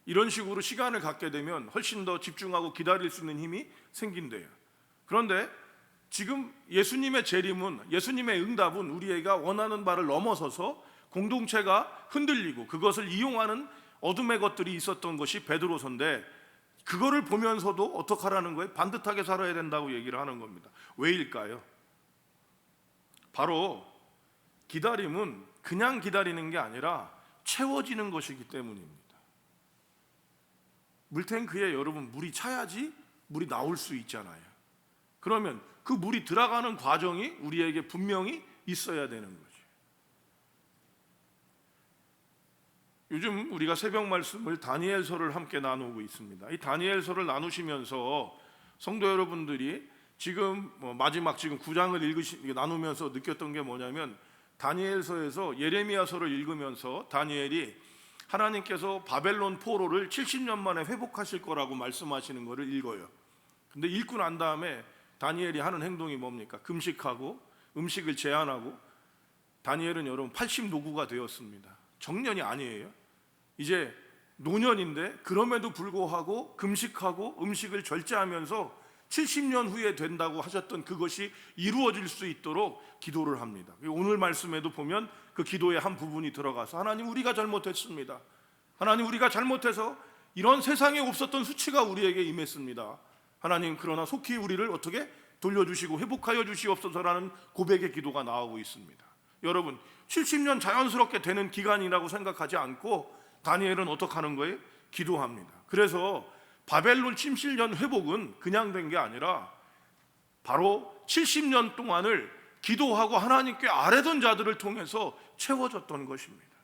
이런 식으로 시간을 갖게 되면 훨씬 더 집중하고 기다릴 수 있는 힘이 생긴대요. 그런데 지금 예수님의 재림은, 예수님의 응답은 우리가 원하는 바를 넘어서서 공동체가 흔들리고 그것을 이용하는 어둠의 것들이 있었던 것이 베드로서인데, 그거를 보면서도 어떻게 하라는 거예요? 반듯하게 살아야 된다고 얘기를 하는 겁니다. 왜일까요? 바로 기다림은 그냥 기다리는 게 아니라 채워지는 것이기 때문입니다. 물탱크에 여러분 물이 차야지 물이 나올 수 있잖아요. 그러면 그 물이 들어가는 과정이 우리에게 분명히 있어야 되는 거죠. 요즘 우리가 새벽 말씀을 다니엘서를 함께 나누고 있습니다. 이 다니엘서를 나누시면서 성도 여러분들이 지금 마지막 지금 9장을 나누면서 느꼈던 게 뭐냐면, 다니엘서에서 예레미야서를 읽으면서 다니엘이 하나님께서 바벨론 포로를 70년 만에 회복하실 거라고 말씀하시는 것을 읽어요. 근데 읽고 난 다음에 다니엘이 하는 행동이 뭡니까? 금식하고 음식을 제한하고. 다니엘은 여러분 80 노구가 되었습니다. 정년이 아니에요. 이제 노년인데 그럼에도 불구하고 금식하고 음식을 절제하면서 70년 후에 된다고 하셨던 그것이 이루어질 수 있도록 기도를 합니다. 오늘 말씀에도 보면 그 기도의 한 부분이 들어가서, 하나님 우리가 잘못했습니다. 하나님 우리가 잘못해서 이런 세상에 없었던 수치가 우리에게 임했습니다. 하나님 그러나 속히 우리를 어떻게 돌려주시고 회복하여 주시옵소서라는 고백의 기도가 나오고 있습니다. 여러분 70년 자연스럽게 되는 기간이라고 생각하지 않고 다니엘은 어떻게 하는 거예요? 기도합니다. 그래서 바벨론 침실년 회복은 그냥 된 게 아니라 바로 70년 동안을 기도하고 하나님께 아뢰던 자들을 통해서 채워졌던 것입니다.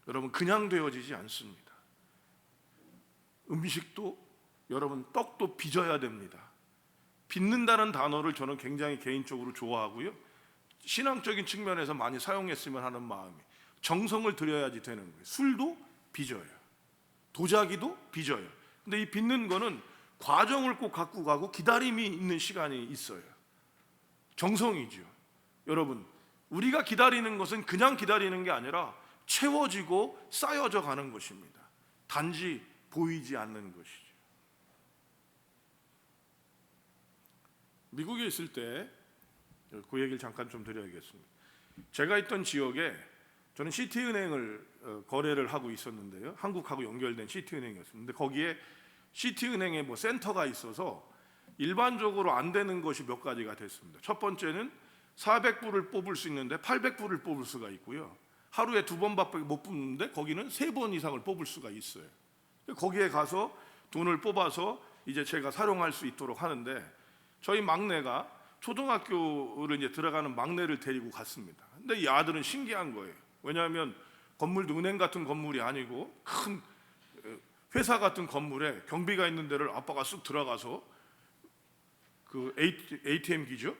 여러분 그냥 되어지지 않습니다. 음식도 여러분 떡도 빚어야 됩니다. 빚는다는 단어를 저는 굉장히 개인적으로 좋아하고요, 신앙적인 측면에서 많이 사용했으면 하는 마음이, 정성을 들여야지 되는 거예요. 술도 빚어요. 도자기도 빚어요. 근데 이 빚는 거는 과정을 꼭 갖고 가고 기다림이 있는 시간이 있어요. 정성이죠. 여러분 우리가 기다리는 것은 그냥 기다리는 게 아니라 채워지고 쌓여져 가는 것입니다. 단지 보이지 않는 것이죠. 미국에 있을 때 그 얘기를 잠깐 좀 드려야겠습니다. 제가 있던 지역에 저는 시티은행을 거래를 하고 있었는데요, 한국하고 연결된 시티은행이었습니다. 거기에 시티은행에 센터가 있어서 일반적으로 안 되는 것이 몇 가지가 됐습니다. 첫 번째는 400불을 뽑을 수 있는데 800불을 뽑을 수가 있고요, 하루에 2번밖에 못 뽑는데 거기는 3번 이상을 뽑을 수가 있어요. 거기에 가서 돈을 뽑아서 이제 제가 사용할 수 있도록 하는데, 저희 막내가 초등학교를 이제 들어가는 막내를 데리고 갔습니다. 근데 이 아들은 신기한 거예요. 왜냐하면 건물도 은행 같은 건물이 아니고 큰 회사 같은 건물에 경비가 있는 데를 아빠가 쑥 들어가서 그 ATM 기죠?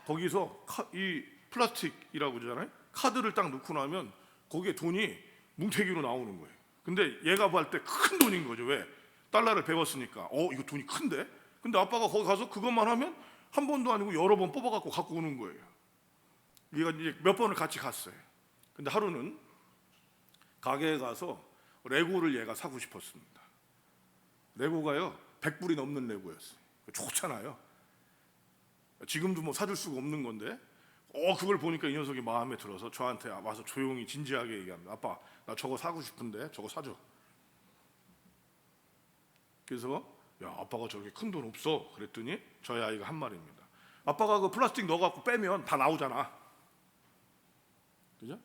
거기서 이 플라스틱이라고 그러잖아요. 카드를 딱 넣고 나면 거기에 돈이 뭉태기로 나오는 거예요. 근데 얘가 볼 때 큰 돈인 거죠. 왜? 달러를 배웠으니까. 이거 돈이 큰데? 근데 아빠가 거기 가서 그것만 하면 한 번도 아니고 여러 번 뽑아갖고 갖고 오는 거예요. 얘가 이제 몇 번을 같이 갔어요. 근데 하루는 가게에 가서 레고를 얘가 사고 싶었습니다. 레고가요 100불이 넘는 레고였어요. 좋잖아요. 지금도 뭐 사줄 수가 없는 건데 그걸 보니까 이 녀석이 마음에 들어서 저한테 와서 조용히 진지하게 얘기합니다. 아빠, 나 저거 사고 싶은데 저거 사줘. 그래서 야, 아빠가 저렇게 큰 돈 없어. 그랬더니 저희 아이가 한 말입니다. 아빠가 그 플라스틱 넣어갖고 빼면 다 나오잖아. 그죠?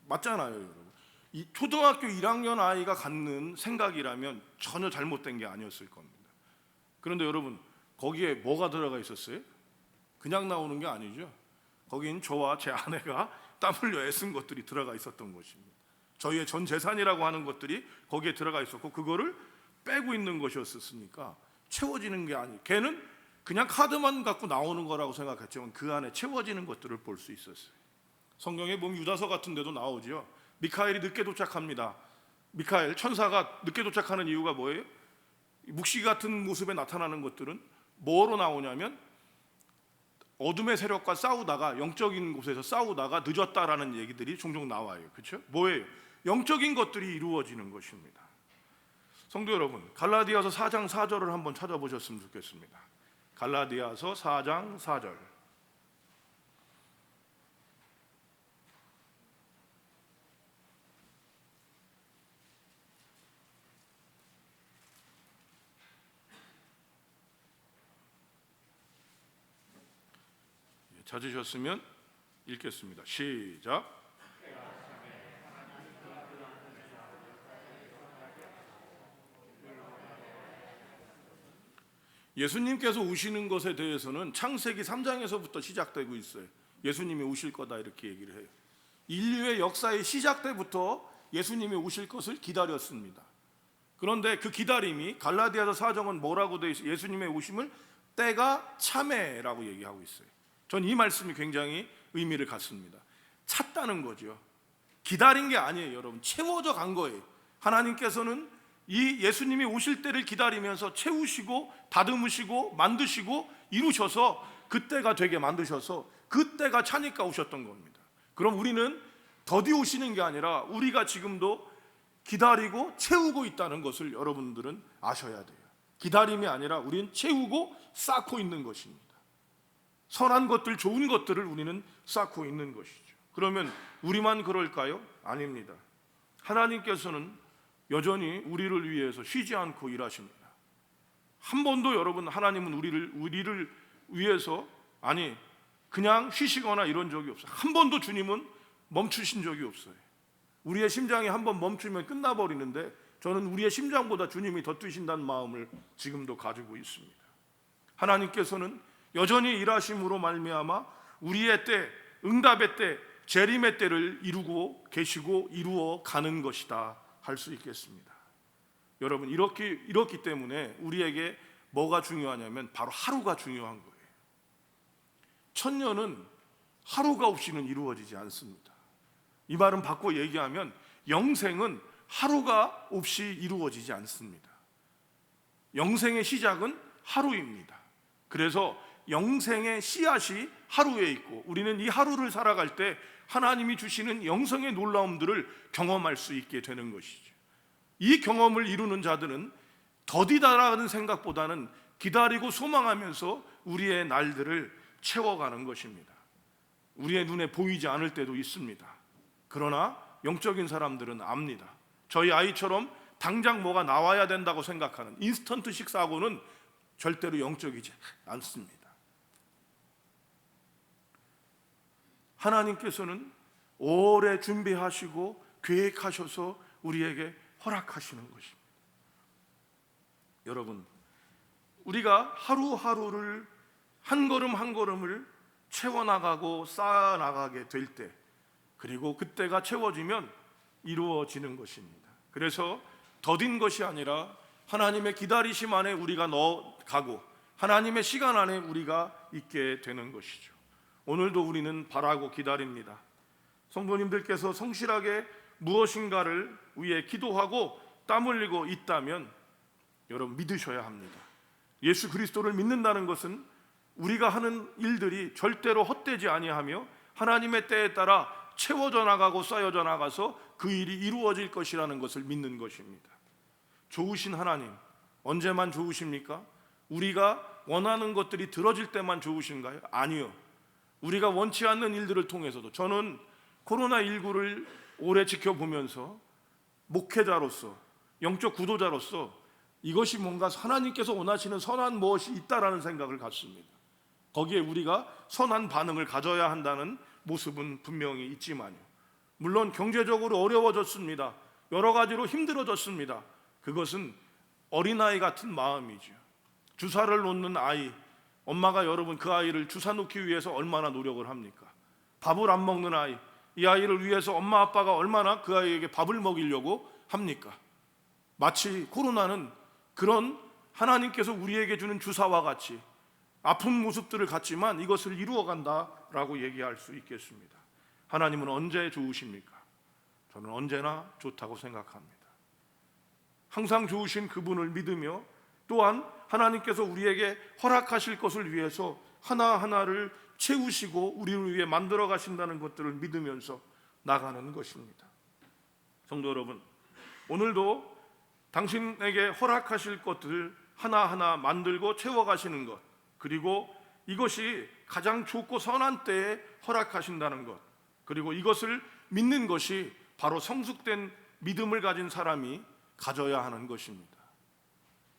맞잖아요, 여러분. 이 초등학교 1학년 아이가 갖는 생각이라면 전혀 잘못된 게 아니었을 겁니다. 그런데 여러분, 거기에 뭐가 들어가 있었어요? 그냥 나오는 게 아니죠. 거긴 저와 제 아내가 땀 흘려 애쓴 것들이 들어가 있었던 것입니다. 저희의 전 재산이라고 하는 것들이 거기에 들어가 있었고 그거를 빼고 있는 것이었으니까 채워지는 게 아니. 걔는 그냥 카드만 갖고 나오는 거라고 생각했지만 그 안에 채워지는 것들을 볼 수 있었어요. 성경에 보면 유다서 같은 데도 나오죠. 미카엘이 늦게 도착합니다. 미카엘 천사가 늦게 도착하는 이유가 뭐예요? 묵시 같은 모습에 나타나는 것들은 뭐로 나오냐면 어둠의 세력과 싸우다가 영적인 곳에서 싸우다가 늦었다라는 얘기들이 종종 나와요. 그렇죠? 뭐예요? 영적인 것들이 이루어지는 것입니다. 성도 여러분, 갈라디아서 4장 4절을 한번 찾아보셨으면 좋겠습니다. 갈라디아서 4장 4절. 찾으셨으면 읽겠습니다. 시작. 예수님께서 오시는 것에 대해서는 창세기 3장에서부터 시작되고 있어요. 예수님이 오실 거다 이렇게 얘기를 해요. 인류의 역사의 시작 때부터 예수님이 오실 것을 기다렸습니다. 그런데 그 기다림이 갈라디아서 4장은 뭐라고 되어 있어요? 예수님의 오심을 때가 참에라고 얘기하고 있어요. 전 이 말씀이 굉장히 의미를 갖습니다. 찼다는 거죠. 기다린 게 아니에요, 여러분. 채워져 간 거예요. 하나님께서는 이 예수님이 오실 때를 기다리면서 채우시고 다듬으시고 만드시고 이루셔서 그때가 되게 만드셔서 그때가 차니까 오셨던 겁니다. 그럼 우리는 더디 오시는 게 아니라 우리가 지금도 기다리고 채우고 있다는 것을 여러분들은 아셔야 돼요. 기다림이 아니라 우리는 채우고 쌓고 있는 것입니다. 선한 것들, 좋은 것들을 우리는 쌓고 있는 것이죠. 그러면 우리만 그럴까요? 아닙니다. 하나님께서는 여전히 우리를 위해서 쉬지 않고 일하십니다. 한 번도 여러분 하나님은 우리를 위해서 그냥 쉬시거나 이런 적이 없어요. 한 번도 주님은 멈추신 적이 없어요. 우리의 심장이 한 번 멈추면 끝나버리는데 저는 우리의 심장보다 주님이 더 뛰신다는 마음을 지금도 가지고 있습니다. 하나님께서는 여전히 일하심으로 말미암아 우리의 때, 응답의 때, 재림의 때를 이루고 계시고 이루어 가는 것이다 할 수 있겠습니다. 여러분, 이렇기 때문에 우리에게 뭐가 중요하냐면 바로 하루가 중요한 거예요. 천년은 하루가 없이는 이루어지지 않습니다. 이 말은 바꿔 얘기하면 영생은 하루가 없이 이루어지지 않습니다. 영생의 시작은 하루입니다. 그래서 영생의 씨앗이 하루에 있고 우리는 이 하루를 살아갈 때 하나님이 주시는 영생의 놀라움들을 경험할 수 있게 되는 것이죠. 이 경험을 이루는 자들은 더디다라는 생각보다는 기다리고 소망하면서 우리의 날들을 채워가는 것입니다. 우리의 눈에 보이지 않을 때도 있습니다. 그러나 영적인 사람들은 압니다. 저희 아이처럼 당장 뭐가 나와야 된다고 생각하는 인스턴트식 사고는 절대로 영적이지 않습니다. 하나님께서는 오래 준비하시고 계획하셔서 우리에게 허락하시는 것입니다. 여러분, 우리가 하루하루를 한 걸음 한 걸음을 채워나가고 쌓아나가게 될 때 그리고 그때가 채워지면 이루어지는 것입니다. 그래서 더딘 것이 아니라 하나님의 기다리심 안에 우리가 넣어가고 하나님의 시간 안에 우리가 있게 되는 것이죠. 오늘도 우리는 바라고 기다립니다. 성도님들께서 성실하게 무엇인가를 위해 기도하고 땀 흘리고 있다면 여러분 믿으셔야 합니다. 예수 그리스도를 믿는다는 것은 우리가 하는 일들이 절대로 헛되지 아니하며 하나님의 때에 따라 채워져 나가고 쌓여져 나가서 그 일이 이루어질 것이라는 것을 믿는 것입니다. 좋으신 하나님, 언제만 좋으십니까? 우리가 원하는 것들이 들어질 때만 좋으신가요? 아니요. 우리가 원치 않는 일들을 통해서도, 저는 코로나19를 오래 지켜보면서 목회자로서, 영적 구도자로서 이것이 뭔가 하나님께서 원하시는 선한 무엇이 있다라는 생각을 갖습니다. 거기에 우리가 선한 반응을 가져야 한다는 모습은 분명히 있지만요, 물론 경제적으로 어려워졌습니다. 여러 가지로 힘들어졌습니다. 그것은 어린아이 같은 마음이죠. 주사를 놓는 아이, 엄마가 여러분 그 아이를 주사 놓기 위해서 얼마나 노력을 합니까? 밥을 안 먹는 아이, 이 아이를 위해서 엄마 아빠가 얼마나 그 아이에게 밥을 먹이려고 합니까? 마치 코로나는 그런 하나님께서 우리에게 주는 주사와 같이 아픈 모습들을 갖지만 이것을 이루어간다라고 얘기할 수 있겠습니다. 하나님은 언제 좋으십니까? 저는 언제나 좋다고 생각합니다. 항상 좋으신 그분을 믿으며 또한 하나님께서 우리에게 허락하실 것을 위해서 하나하나를 채우시고 우리를 위해 만들어 가신다는 것들을 믿으면서 나가는 것입니다. 성도 여러분, 오늘도 당신에게 허락하실 것들을 하나하나 만들고 채워가시는 것, 그리고 이것이 가장 좋고 선한 때에 허락하신다는 것, 그리고 이것을 믿는 것이 바로 성숙된 믿음을 가진 사람이 가져야 하는 것입니다.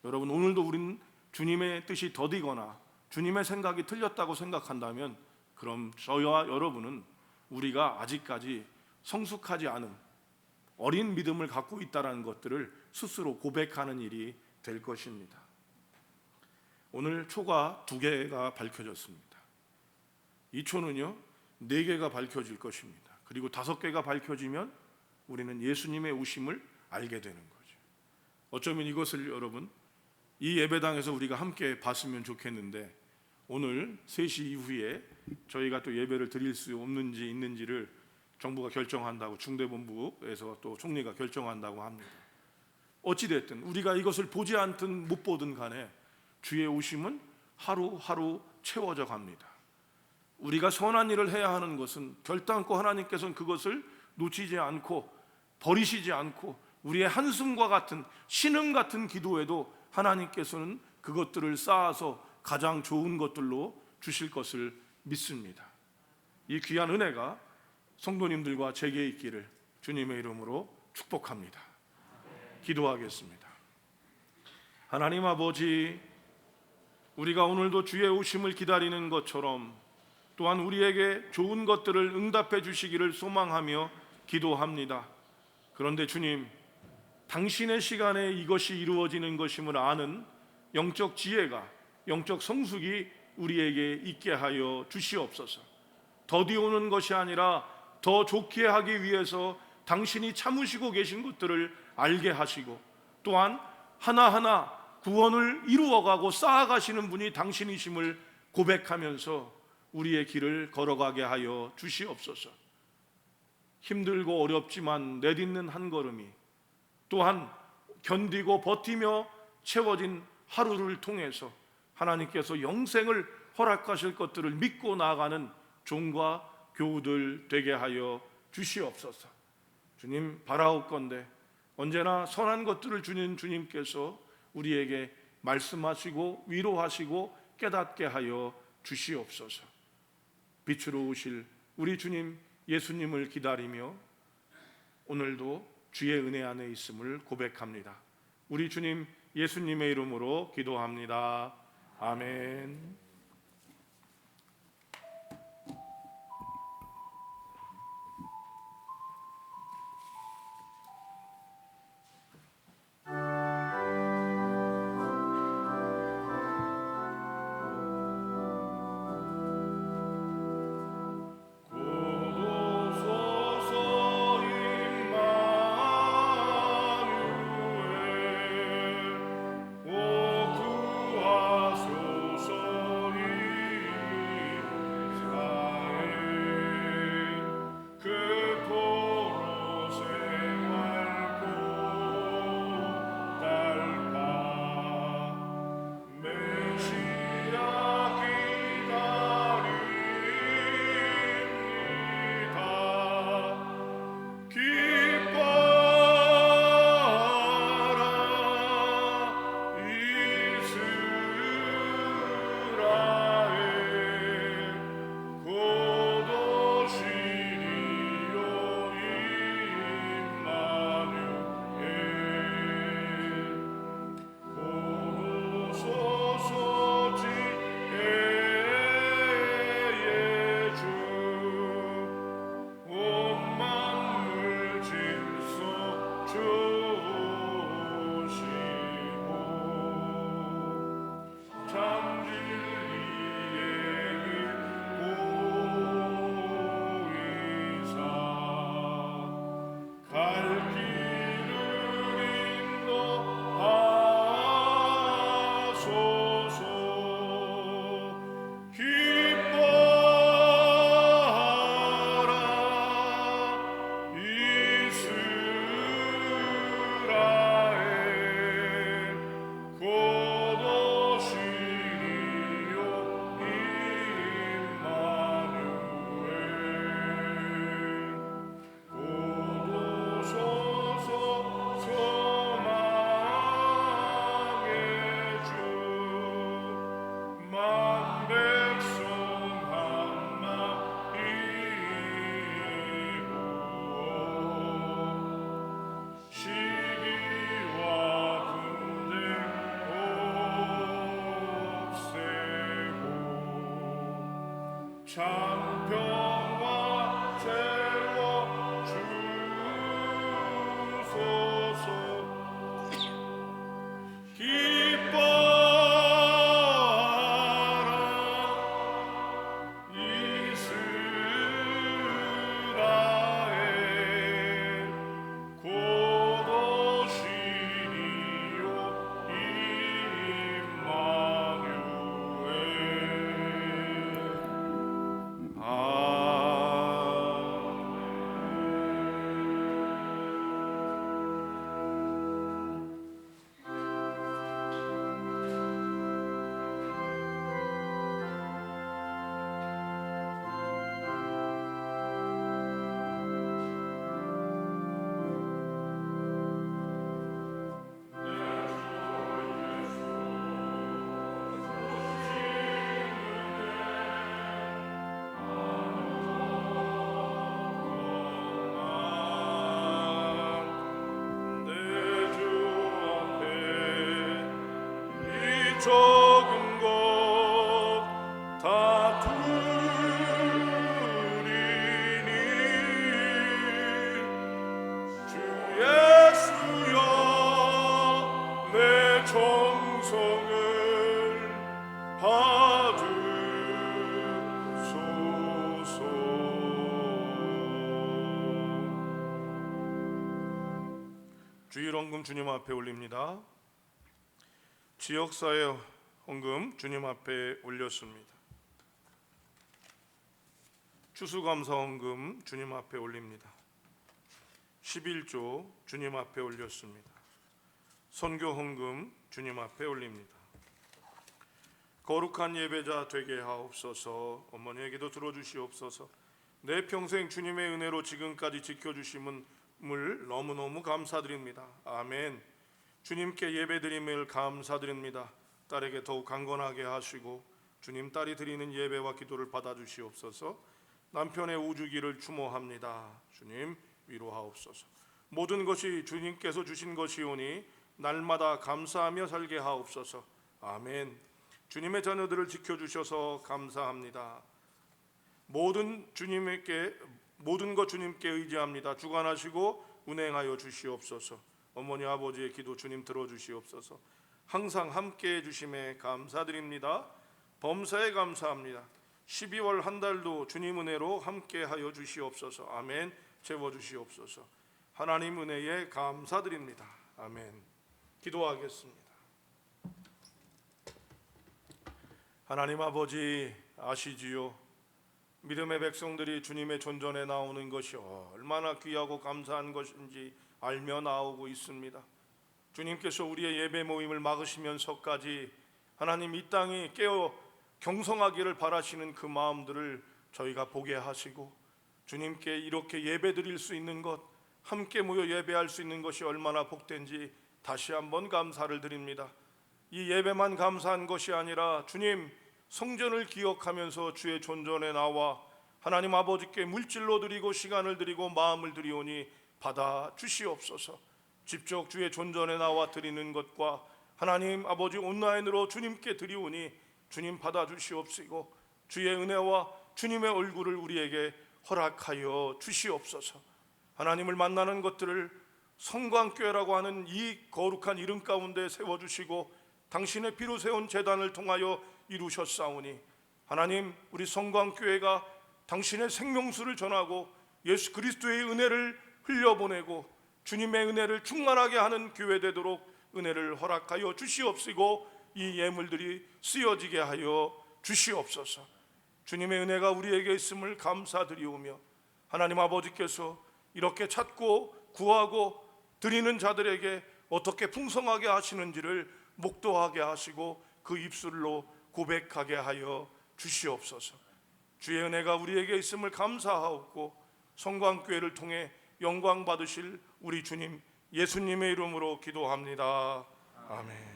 여러분, 오늘도 우리는 주님의 뜻이 더디거나 주님의 생각이 틀렸다고 생각한다면 그럼 저와 여러분은 우리가 아직까지 성숙하지 않은 어린 믿음을 갖고 있다는 것들을 스스로 고백하는 일이 될 것입니다. 오늘 초가 2개가 밝혀졌습니다. 이 초는요 4개가 밝혀질 것입니다. 그리고 5개가 밝혀지면 우리는 예수님의 오심을 알게 되는 거죠. 어쩌면 이것을 여러분 이 예배당에서 우리가 함께 봤으면 좋겠는데, 오늘 3시 이후에 저희가 또 예배를 드릴 수 없는지 있는지를 정부가 결정한다고, 중대본부에서 또 총리가 결정한다고 합니다. 어찌됐든 우리가 이것을 보지 않든 못 보든 간에 주의 오심은 하루하루 채워져 갑니다. 우리가 선한 일을 해야 하는 것은 결단코 하나님께서는 그것을 놓치지 않고 버리시지 않고 우리의 한숨과 같은 신음 같은 기도에도 하나님께서는 그것들을 쌓아서 가장 좋은 것들로 주실 것을 믿습니다. 이 귀한 은혜가 성도님들과 제게 있기를 주님의 이름으로 축복합니다. 기도하겠습니다. 하나님 아버지, 우리가 오늘도 주의 오심을 기다리는 것처럼 또한 우리에게 좋은 것들을 응답해 주시기를 소망하며 기도합니다. 그런데 주님, 당신의 시간에 이것이 이루어지는 것임을 아는 영적 지혜가, 영적 성숙이 우리에게 있게 하여 주시옵소서. 더디오는 것이 아니라 더 좋게 하기 위해서 당신이 참으시고 계신 것들을 알게 하시고 또한 하나하나 구원을 이루어가고 쌓아가시는 분이 당신이심을 고백하면서 우리의 길을 걸어가게 하여 주시옵소서. 힘들고 어렵지만 내딛는 한 걸음이 또한 견디고 버티며 채워진 하루를 통해서 하나님께서 영생을 허락하실 것들을 믿고 나아가는 종과 교우들 되게 하여 주시옵소서. 주님, 바라옵건대 언제나 선한 것들을 주는 주님께서 우리에게 말씀하시고 위로하시고 깨닫게 하여 주시옵소서. 빛으로 오실 우리 주님 예수님을 기다리며 오늘도 주의 은혜 안에 있음을 고백합니다. 우리 주님 예수님의 이름으로 기도합니다. 아멘. 고도소서 참 평화 채워 주소서. 기뻐하라 이스라엘 곧 오시리요 임마누엘. 적은 것 다투리니 주 예수여 내 정성을 받으소서. 주일 헌금 주님 앞에 올립니다. 지역사회 헌금 주님 앞에 올렸습니다. 추수감사 헌금 주님 앞에 올립니다. 11조 주님 앞에 올렸습니다. 선교 헌금 주님 앞에 올립니다. 거룩한 예배자 되게 하옵소서. 어머니의 기도 들어주시옵소서. 내 평생 주님의 은혜로 지금까지 지켜주심을 너무너무 감사드립니다. 아멘. 주님께 예배드림을 감사드립니다. 딸에게 더욱 강건하게 하시고 주님 딸이 드리는 예배와 기도를 받아주시옵소서. 남편의 우주기를 추모합니다. 주님 위로하옵소서. 모든 것이 주님께서 주신 것이오니 날마다 감사하며 살게 하옵소서. 아멘. 주님의 자녀들을 지켜주셔서 감사합니다. 모든 것 주님께 의지합니다. 주관하시고 운행하여 주시옵소서. 어머니 아버지의 기도 주님 들어주시옵소서. 항상 함께해 주심에 감사드립니다. 범사에 감사합니다. 12월 한 달도 주님 은혜로 함께하여 주시옵소서. 아멘. 채워주시옵소서. 하나님 은혜에 감사드립니다. 아멘. 기도하겠습니다. 하나님 아버지 아시지요? 믿음의 백성들이 주님의 존전에 나오는 것이 얼마나 귀하고 감사한 것인지 알며 나오고 있습니다. 주님께서 우리의 예배 모임을 막으시면서까지 하나님 이 땅이 깨어 경성하기를 바라시는 그 마음들을 저희가 보게 하시고 주님께 이렇게 예배 드릴 수 있는 것, 함께 모여 예배할 수 있는 것이 얼마나 복된지 다시 한번 감사를 드립니다. 이 예배만 감사한 것이 아니라 주님 성전을 기억하면서 주의 존전에 나와 하나님 아버지께 물질로 드리고 시간을 드리고 마음을 드리오니 받아 주시옵소서. 직접 주의 존전에 나와 드리는 것과 하나님 아버지 온라인으로 주님께 드리오니 주님 받아 주시옵시고 주의 은혜와 주님의 얼굴을 우리에게 허락하여 주시옵소서. 하나님을 만나는 것들을 성광교회라고 하는 이 거룩한 이름 가운데 세워주시고 당신의 피로 세운 제단을 통하여 이루셨사오니 하나님 우리 성광교회가 당신의 생명수를 전하고 예수 그리스도의 은혜를 흘려보내고 주님의 은혜를 충만하게 하는 교회 되도록 은혜를 허락하여 주시옵시고 이 예물들이 쓰여지게 하여 주시옵소서. 주님의 은혜가 우리에게 있음을 감사드리오며 하나님 아버지께서 이렇게 찾고 구하고 드리는 자들에게 어떻게 풍성하게 하시는지를 목도하게 하시고 그 입술로 고백하게 하여 주시옵소서. 주의 은혜가 우리에게 있음을 감사하옵고 성광교회를 통해 영광 받으실 우리 주님 예수님의 이름으로 기도합니다. 아멘.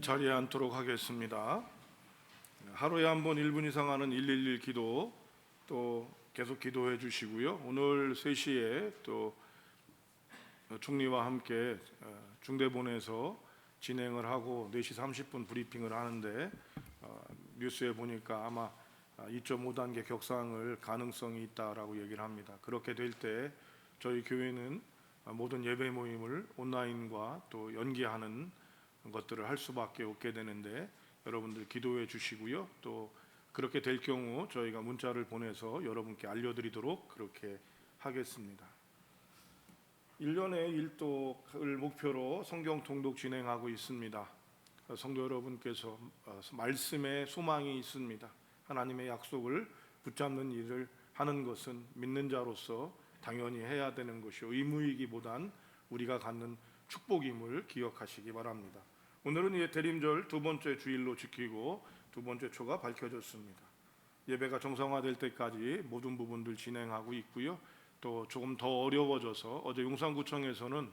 자리에 앉도록 하겠습니다. 하루에 한 번 1분 이상 하는 111 기도 또 계속 기도해 주시고요. 오늘 3시에 또 총리와 함께 중대본에서 진행을 하고 4시 30분 브리핑을 하는데 뉴스에 보니까 아마 2.5단계 격상을 가능성이 있다라고 얘기를 합니다. 그렇게 될 때 저희 교회는 모든 예배 모임을 온라인과 또 연계하는 것들을 할 수밖에 없게 되는데 여러분들 기도해 주시고요. 또 그렇게 될 경우 저희가 문자를 보내서 여러분께 알려드리도록 그렇게 하겠습니다. 1년에 1독을 목표로 성경 통독 진행하고 있습니다. 성도 여러분께서 말씀에 소망이 있습니다. 하나님의 약속을 붙잡는 일을 하는 것은 믿는 자로서 당연히 해야 되는 것이 의무이기보단 우리가 갖는 축복임을 기억하시기 바랍니다. 오늘은 이 대림절 두 번째 주일로 지키고 두 번째 초가 밝혀졌습니다. 예배가 정상화될 때까지 모든 부분들 진행하고 있고요. 또 조금 더 어려워져서 어제 용산구청에서는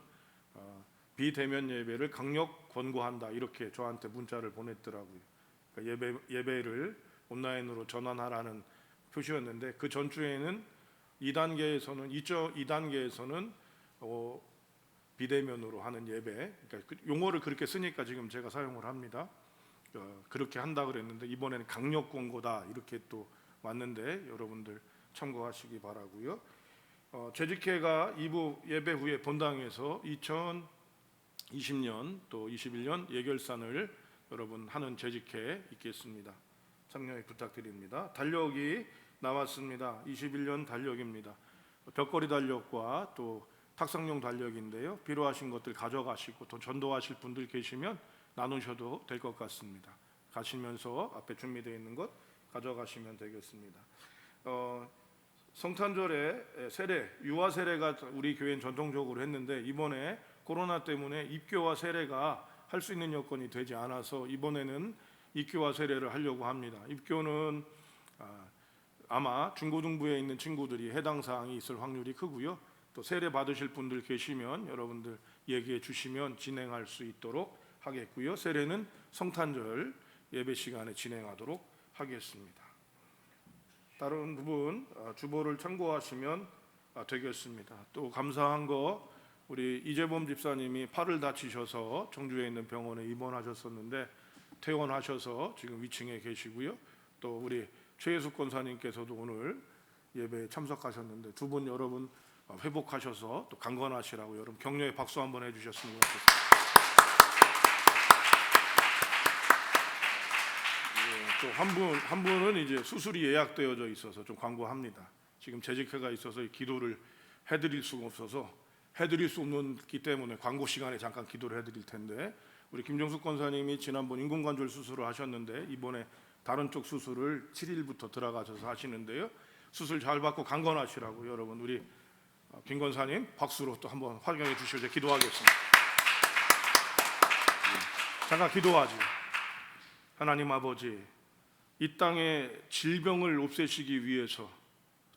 비대면 예배를 강력 권고한다 이렇게 저한테 문자를 보냈더라고요. 그러니까 예배를 온라인으로 전환하라는 표시였는데 그 전주에는 2단계에서는 비대면으로 하는 예배, 그러니까 용어를 그렇게 쓰니까 지금 제가 사용을 합니다. 그렇게 한다 그랬는데 이번에는 강력 권고다 이렇게 또 왔는데 여러분들 참고하시기 바라고요. 재직회가 2부 예배 후에 본당에서 2020년 또 21년 예결산을 여러분 하는 재직회 있겠습니다. 참여 부탁드립니다. 달력이 나왔습니다. 21년 달력입니다. 벽걸이 달력과 또 탁상용 달력인데요. 필요하신 것들 가져가시고 또 전도하실 분들 계시면 나누셔도 될 것 같습니다. 가시면서 앞에 준비되어 있는 것 가져가시면 되겠습니다. 성탄절에 세례, 유아 세례가 우리 교회는 전통적으로 했는데 이번에 코로나 때문에 입교와 세례가 할 수 있는 여건이 되지 않아서 이번에는 입교와 세례를 하려고 합니다. 입교는 아마 중고등부에 있는 친구들이 해당 사항이 있을 확률이 크고요. 또 세례 받으실 분들 계시면 여러분들 얘기해 주시면 진행할 수 있도록 하겠고요. 세례는 성탄절 예배 시간에 진행하도록 하겠습니다. 다른 부분 주보를 참고하시면 되겠습니다. 또 감사한 거 우리 이재범 집사님이 팔을 다치셔서 청주에 있는 병원에 입원하셨었는데 퇴원하셔서 지금 위층에 계시고요. 또 우리 최예숙 권사님께서도 오늘 예배에 참석하셨는데 두 분 여러분 회복하셔서 또 강건하시라고 여러분 격려의 박수 한번 해주셨으면 좋겠습니다. 또 한 분은 이제 수술이 예약되어져 있어서 좀 광고합니다. 지금 재직회가 있어서 기도를 해드릴 수가 없어서 해드릴 수 없기 때문에 광고 시간에 잠깐 기도를 해드릴 텐데 우리 김정숙 권사님이 지난번 인공관절 수술을 하셨는데 이번에 다른 쪽 수술을 7일부터 들어가셔서 하시는데요. 수술 잘 받고 강건하시라고 여러분 우리 김 권사님 박수로 또 한번 환영해 주시고 이제 기도하겠습니다. 잠깐 기도하지. 하나님 아버지, 이 땅에 질병을 없애시기 위해서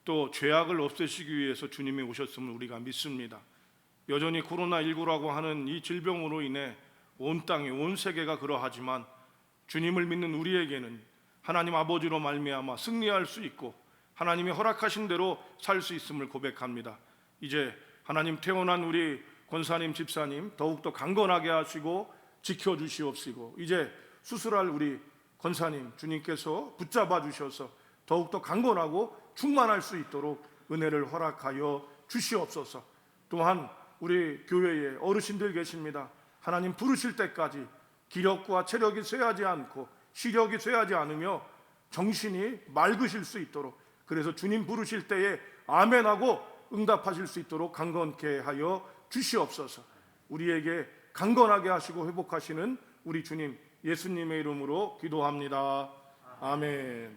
또 죄악을 없애시기 위해서 주님이 오셨음을 우리가 믿습니다. 여전히 코로나19라고 하는 이 질병으로 인해 온 땅에 온 세계가 그러하지만 주님을 믿는 우리에게는 하나님 아버지로 말미암아 승리할 수 있고 하나님이 허락하신 대로 살 수 있음을 고백합니다. 이제 하나님 태어난 우리 권사님 집사님 더욱더 강건하게 하시고 지켜주시옵시고 이제 수술할 우리 권사님 주님께서 붙잡아 주셔서 더욱더 강건하고 충만할 수 있도록 은혜를 허락하여 주시옵소서. 또한 우리 교회에 어르신들 계십니다. 하나님 부르실 때까지 기력과 체력이 쇠하지 않고 시력이 쇠하지 않으며 정신이 맑으실 수 있도록 그래서 주님 부르실 때에 아멘하고 응답하실 수 있도록 강건케 하여 주시옵소서. 우리에게 강건하게 하시고 회복하시는 우리 주님 예수님의 이름으로 기도합니다. 아멘.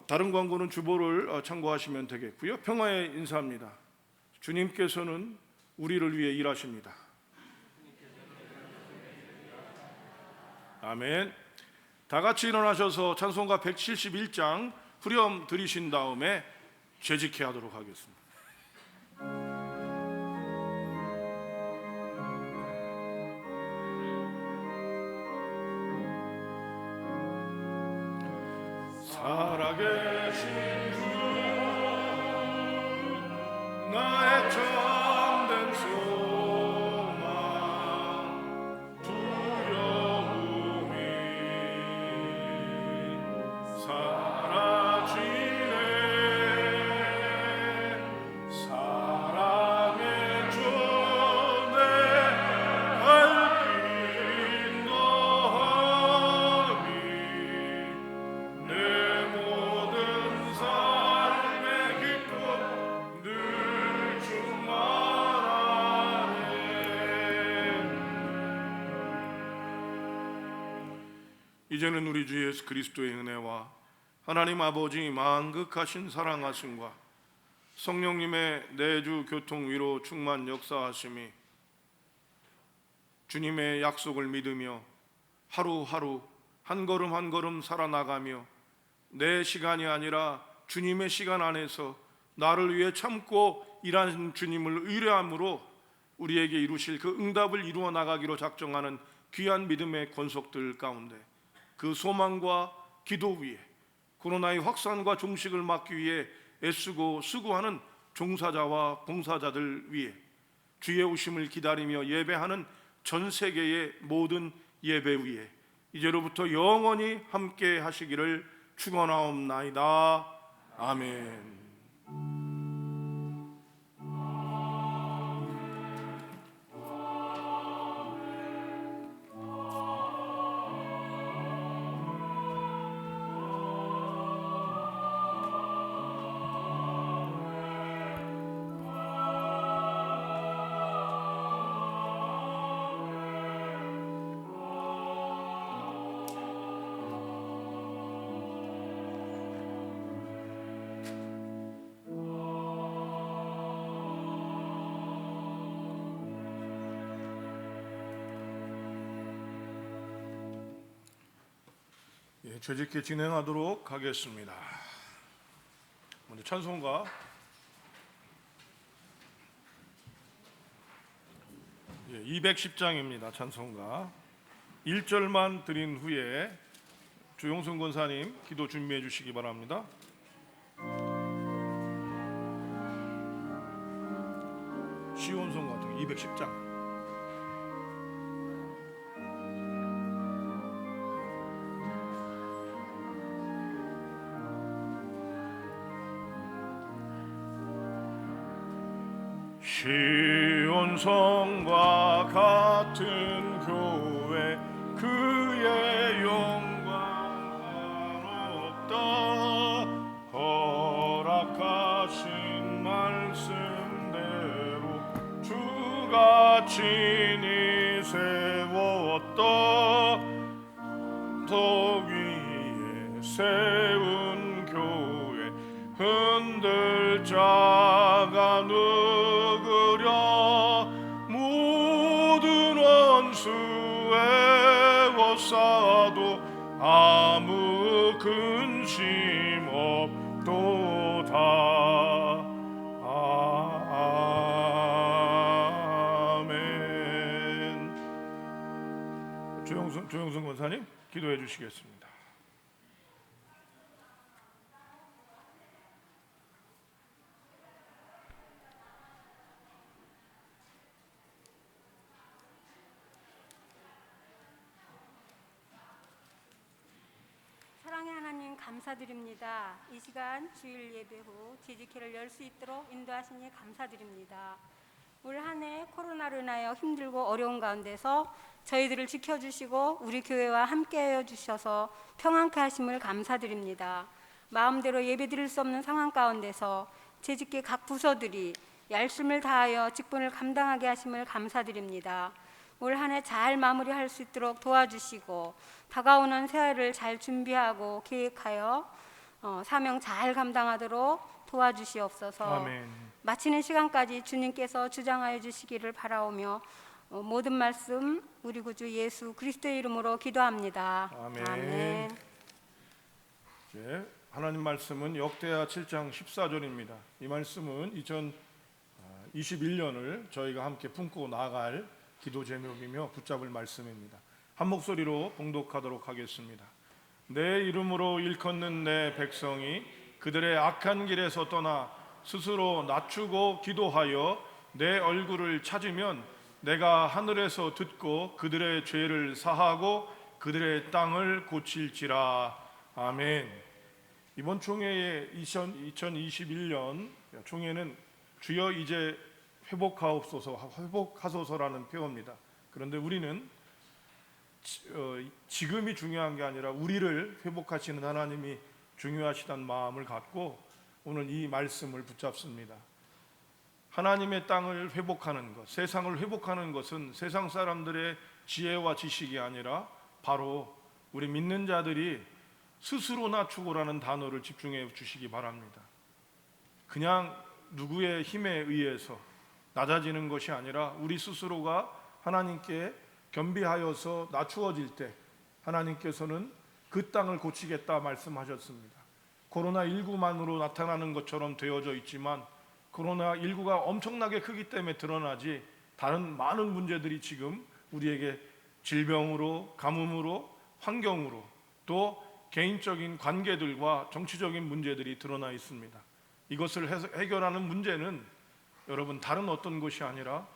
다른 광고는 주보를 참고하시면 되겠고요. 평화의 인사입니다. 주님께서는 우리를 위해 일하십니다. 아멘. 다 같이 일어나셔서 찬송가 171장 후렴 드리신 다음에 재직해 하도록 하겠습니다. 살아계신 주 나의 참된 소망 두려움이 사라지네 사랑의 주내 밝힌 너함이 내 모든 삶의 기쁨 늘 충만하네. 이제는 우리 주 예수 그리스도의 은혜와 하나님 아버지 만극하신 사랑하심과 성령님의 내주 교통 위로 충만 역사하심이 주님의 약속을 믿으며 하루하루 한 걸음 한 걸음 살아나가며 내 시간이 아니라 주님의 시간 안에서 나를 위해 참고 일하는 주님을 의뢰함으로 우리에게 이루실 그 응답을 이루어 나가기로 작정하는 귀한 믿음의 권속들 가운데 그 소망과 기도 위에 코로나의 확산과 종식을 막기 위해 애쓰고 수고하는 종사자와 봉사자들 위해 주의 오심을 기다리며 예배하는 전 세계의 모든 예배 위에 이제로부터 영원히 함께 하시기를 축원하옵나이다. 아멘. 죄짓게 진행하도록 하겠습니다. 먼저 찬송가 210장입니다. 찬송가 1절만 드린 후에 조용순 권사님 기도 준비해 주시기 바랍니다. 시온송 같은 거 210장. 시온성과 같은 교회 그의 영광 한없다 허락하신 말씀대로 주가 친히 세웠다 더 위에 세운 교회 흔들 자가 모든 원수에 워싸도 아무 근심 없도다. 아멘. 조영순 권사님 기도해 주시겠습니다. 사랑의 하나님 감사드립니다. 이 시간 주일 예배 후 재직회를 열 수 있도록 인도하시니 감사드립니다. 올 한 해 코로나로 인하여 힘들고 어려운 가운데서 저희들을 지켜주시고 우리 교회와 함께하여 주셔서 평안케 하심을 감사드립니다. 마음대로 예배드릴 수 없는 상황 가운데서 재직회 각 부서들이 열심을 다하여 직분을 감당하게 하심을 감사드립니다. 올 한 해 잘 마무리할 수 있도록 도와주시고 다가오는 새해를 잘 준비하고 계획하여 사명 잘 감당하도록 도와주시옵소서. 아멘. 마치는 시간까지 주님께서 주장하여 주시기를 바라오며 모든 말씀 우리 구주 예수 그리스도의 이름으로 기도합니다. 아멘. 아멘. 이제 하나님 말씀은 역대하 7장 14절입니다. 이 말씀은 2021년을 저희가 함께 품고 나갈 기도 제목이며 붙잡을 말씀입니다. 한 목소리로 봉독하도록 하겠습니다. 내 이름으로 일컫는 내 백성이 그들의 악한 길에서 떠나 스스로 낮추고 기도하여 내 얼굴을 찾으면 내가 하늘에서 듣고 그들의 죄를 사하고 그들의 땅을 고칠지라. 아멘. 이번 총회의 2021년 총회는 주여 이제 회복하소서라는 표어입니다. 그런데 우리는 지금이 중요한 게 아니라 우리를 회복하시는 하나님이 중요하시다는 마음을 갖고 오늘 이 말씀을 붙잡습니다. 하나님의 땅을 회복하는 것, 세상을 회복하는 것은 세상 사람들의 지혜와 지식이 아니라 바로 우리 믿는 자들이 스스로 낮추고라는 단어를 집중해 주시기 바랍니다. 그냥 누구의 힘에 의해서 낮아지는 것이 아니라 우리 스스로가 하나님께 겸비하여서 낮추어질 때 하나님께서는 그 땅을 고치겠다 말씀하셨습니다. 코로나19만으로 나타나는 것처럼 되어져 있지만 코로나19가 엄청나게 크기 때문에 드러나지 다른 많은 문제들이 지금 우리에게 질병으로, 가뭄으로, 환경으로 또 개인적인 관계들과 정치적인 문제들이 드러나 있습니다. 이것을 해결하는 문제는 여러분 다른 어떤 것이 아니라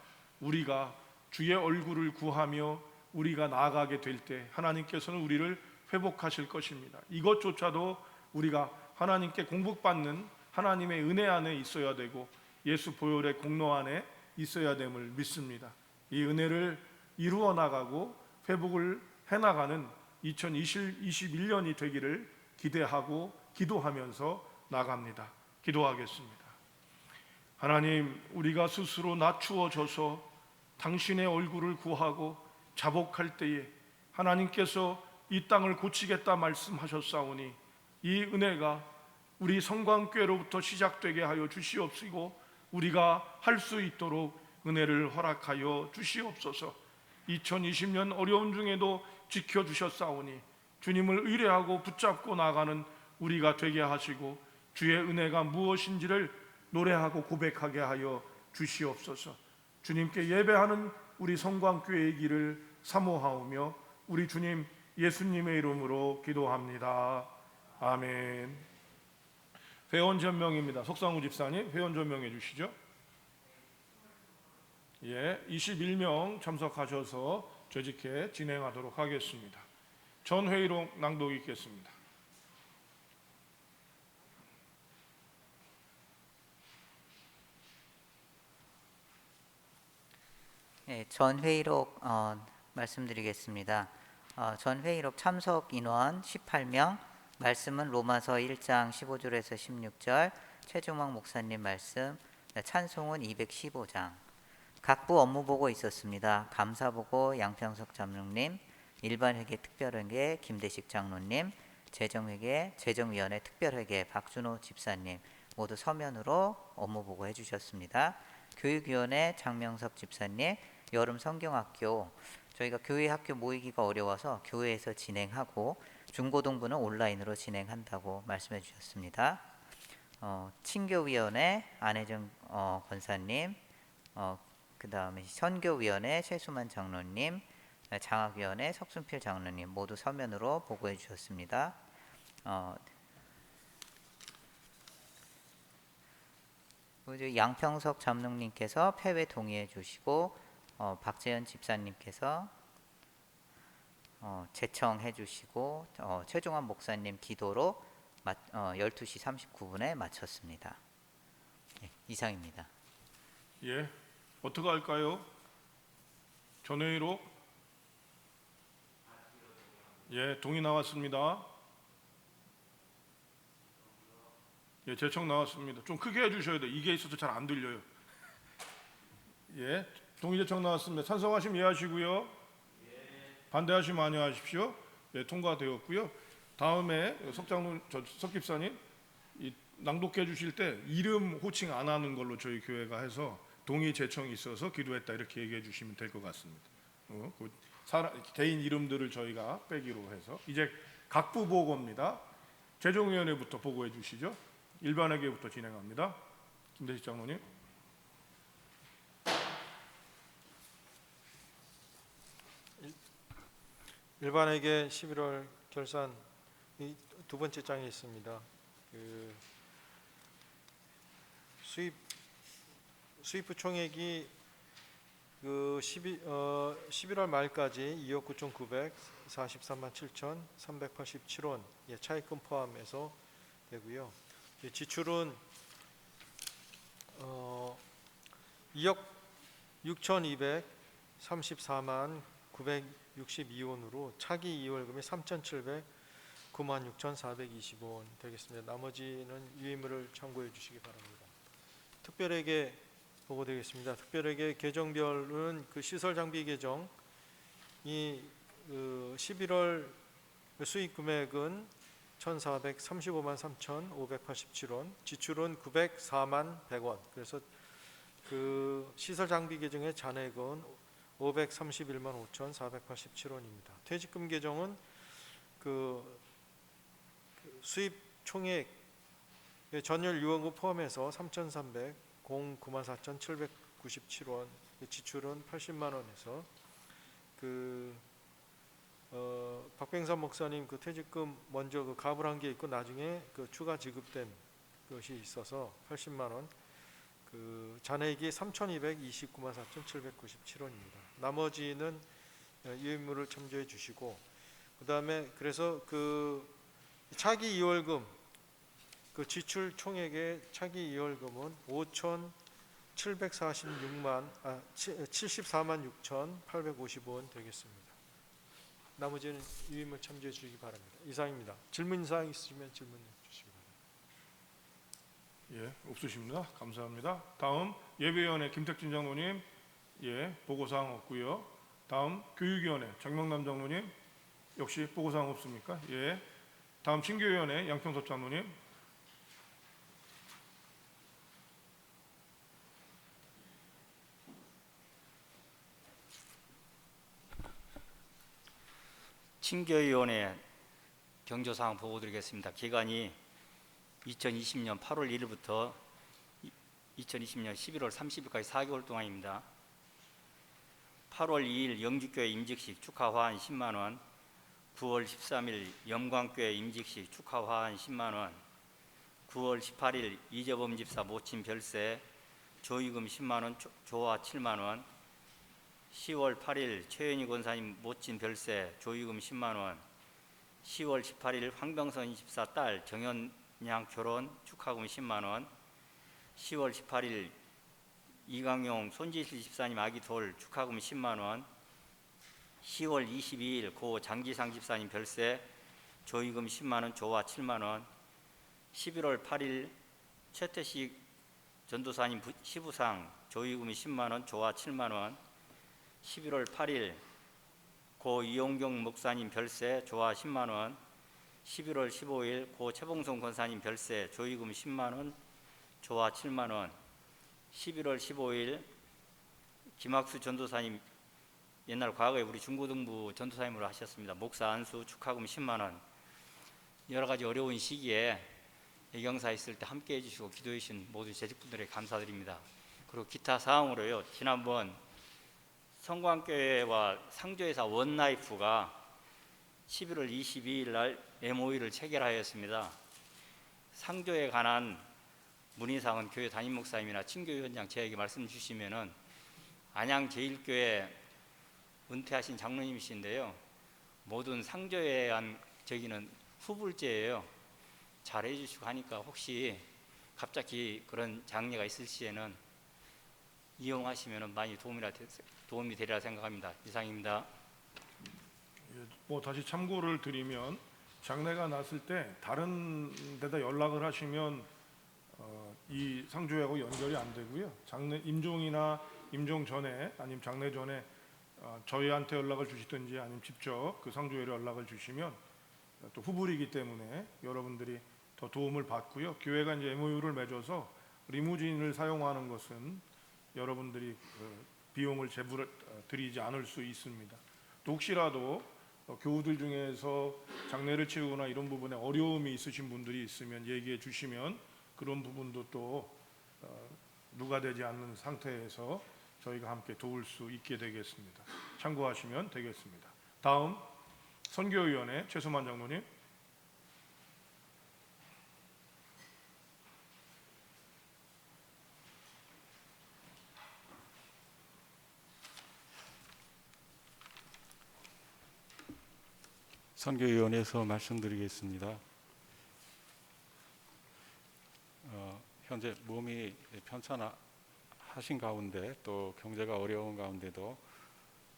우리가 주의 얼굴을 구하며 우리가 나아가게 될 때 하나님께서는 우리를 회복하실 것입니다. 이것조차도 우리가 하나님께 공급받는 하나님의 은혜 안에 있어야 되고 예수 보혈의 공로 안에 있어야 됨을 믿습니다. 이 은혜를 이루어 나가고 회복을 해나가는 2021년이 되기를 기대하고 기도하면서 나갑니다. 기도하겠습니다. 하나님, 우리가 스스로 낮추어져서 당신의 얼굴을 구하고 자복할 때에 하나님께서 이 땅을 고치겠다 말씀하셨사오니 이 은혜가 우리 성광교회로부터 시작되게 하여 주시옵시고 우리가 할 수 있도록 은혜를 허락하여 주시옵소서. 2020년 어려운 중에도 지켜주셨사오니 주님을 의뢰하고 붙잡고 나가는 우리가 되게 하시고 주의 은혜가 무엇인지를 노래하고 고백하게 하여 주시옵소서. 주님께 예배하는 우리 성광교회의 길을 사모하오며 우리 주님 예수님의 이름으로 기도합니다. 아멘. 회원 전명입니다. 석상우 집사님 회원 전명해 주시죠. 예, 21명 참석하셔서 조직해 진행하도록 하겠습니다. 전회의록 낭독 있겠습니다. 네, 전회의록 말씀드리겠습니다. 전회의록 참석 인원 18명, 말씀은 로마서 1장 15절에서 16절, 최종학 목사님 말씀, 찬송은 215장. 각부 업무 보고 있었습니다. 감사 보고 양평석 장로님, 일반회계 특별회계 김대식 장로님, 재정회계 재정위원회 특별회계 박준호 집사님 모두 서면으로 업무 보고 해주셨습니다. 교육위원회 장명석 집사님, 여름 성경학교 저희가 교회 학교 모이기가 어려워서 교회에서 진행하고 중고등부는 온라인으로 진행한다고 말씀해 주셨습니다. 친교위원회 안혜정 권사님, 그 다음에 선교위원회 최수만 장로님, 장학위원회 석순필 장로님 모두 서면으로 보고해 주셨습니다. 양평석 장로님께서 폐회 동의해 주시고 박재현 집사님께서 제청해 주시고 최종환 목사님 기도로 12시 39분에 마쳤습니다. 네, 이상입니다. 예, 어떻게 할까요? 전회의록 예, 동의 나왔습니다. 예, 제청 나왔습니다. 좀 크게 해주셔야 돼요. 이게 있어서 잘 안 들려요. 예, 동의 제청 나왔습니다. 찬성하시면 예하시고요. 반대하시면 아니하십시오. 예, 통과되었고요. 다음에 석 집사님 낭독해 주실 때 이름 호칭 안 하는 걸로 저희 교회가 해서 동의 제청이 있어서 기도했다 이렇게 얘기해 주시면 될 것 같습니다. 개인 이름들을 저희가 빼기로 해서 이제 각부 보고입니다. 재정위원회부터 보고해 주시죠. 일반회계부터 진행합니다. 김대식 장로님. 일반회계 11월 결산 이 두 번째 장에 있습니다. 그 수입부 총액이 그 11월 말까지 2억 9,943만 7,387원 차입금 포함해서 되고요. 지출은 2억 6,234만 962원으로 차기 2월금이 3,709만 6,420원 되겠습니다. 나머지는 유의물을 참고해 주시기 바랍니다. 특별하게 보고드리겠습니다. 특별하게 계정별은 그 시설 장비 계정이 11월 수익 금액은 1,435만 3,587원, 지출은 904만 100원. 그래서 그 시설 장비 계정의 잔액은 531만 5,487원입니다. 퇴직금 계정은 그 수입 총액 전월 유언금 포함해서 3,309만 4,797원, 지출은 80만 원에서 박병삼 목사님 그 퇴직금 먼저 그 가불 한 게 있고 나중에 그 추가 지급된 것이 있어서 80만 원, 그 잔액이 3,229만 4,797원입니다. 나머지는 유의물을 참조해 주시고, 그 다음에 그래서 그 차기 2월금 그 지출 총액의 차기 2월금은 74만 6,850원 되겠습니다. 나머지는 유의물 참조해 주시기 바랍니다. 이상입니다. 질문 사항 있으시면 질문해 주시기 바랍니다. 예, 없으십니다. 감사합니다. 다음 예배위원회 김택진 장로님, 예, 보고사항 없고요. 다음 교육위원회 정명남 장로님, 역시 보고사항 없습니까? 예. 다음 친교위원회 양평섭 장로님. 친교위원회 경조사항 보고드리겠습니다. 기간이 2020년 8월 1일부터 2020년 11월 30일까지 4개월 동안입니다. 8월 2일 영주교회 임직식 축하화한 10만 원, 9월 13일 영광교회 임직식 축하화한 10만 원, 9월 18일 이재범 집사 모친 별세 조의금 10만 원, 조화 7만 원, 10월 8일 최현희 권사님 모친 별세 조의금 10만 원, 10월 18일 황병선 집사 딸 정연양 결혼 축하금 10만 원, 10월 18일 이강용 손지실 집사님 아기 돌 축하금 10만 원, 10월 22일 고 장지상 집사님 별세 조의금 10만 원, 조화 7만 원, 11월 8일 최태식 전도사님 시부상 조의금이 10만 원, 조화 7만 원, 11월 8일 고 이용경 목사님 별세 조화 10만 원, 11월 15일 고 최봉성 권사님 별세 조의금 10만 원, 조화 7만 원, 11월 15일 김학수 전도사님 옛날 과거에 우리 중고등부 전도사님으로 하셨습니다. 목사 안수 축하금 10만 원. 여러 가지 어려운 시기에 예경사 있을 때 함께 해주시고 기도해 주신 모든 재직분들에게 감사드립니다. 그리고 기타 사항으로요. 지난번 성광교회와 상조회사 원라이프가 11월 22일 날 MOU를 체결하였습니다. 상조에 관한 문의사항은 교회 담임 목사님이나 친교위원장 저에게 말씀 주시면은 안양제일교회 은퇴하신 장로님이신데요. 모든 상조에 한 저기는 후불제예요. 잘 해주시고 하니까 혹시 갑자기 그런 장례가 있을 시에는 이용하시면 많이 도움이 되리라 생각합니다. 이상입니다. 예, 뭐 다시 참고를 드리면 장례가 났을 때 다른 데다 연락을 하시면 이 상조회하고 연결이 안 되고요. 장례 임종이나 임종 전에 아니면 장례 전에 저희한테 연락을 주시든지 아니면 직접 그 상조회로 연락을 주시면 또 후불이기 때문에 여러분들이 더 도움을 받고요. 교회가 이제 MOU를 맺어서 리무진을 사용하는 것은 여러분들이 비용을 드리지 않을 수 있습니다. 또 혹시라도 교우들 중에서 장례를 치르거나 이런 부분에 어려움이 있으신 분들이 있으면 얘기해 주시면 그런 부분도 또 누가 되지 않는 상태에서 저희가 함께 도울 수 있게 되겠습니다. 참고하시면 되겠습니다. 다음 선교위원회 최수만 장로님. 선교위원회에서 말씀드리겠습니다. 현재 몸이 편찮으신 가운데 또 경제가 어려운 가운데도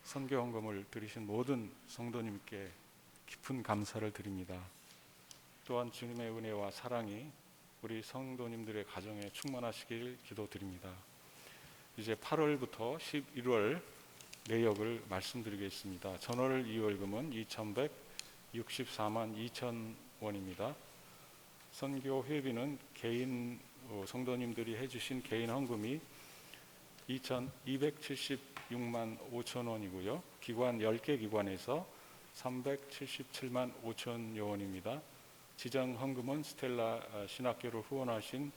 선교 헌금을 드리신 모든 성도님께 깊은 감사를 드립니다. 또한 주님의 은혜와 사랑이 우리 성도님들의 가정에 충만하시길 기도드립니다. 이제 8월부터 11월 내역을 말씀드리겠습니다. 전월 2월금은 2,164만 2천 원입니다. 선교 회비는 개인 성도님들이 해주신 개인 헌금이 2,276만 5천 원이고요. 기관 10개 기관에서 377만 5천여 원입니다. 지정 헌금은 스텔라 신학교를 후원하신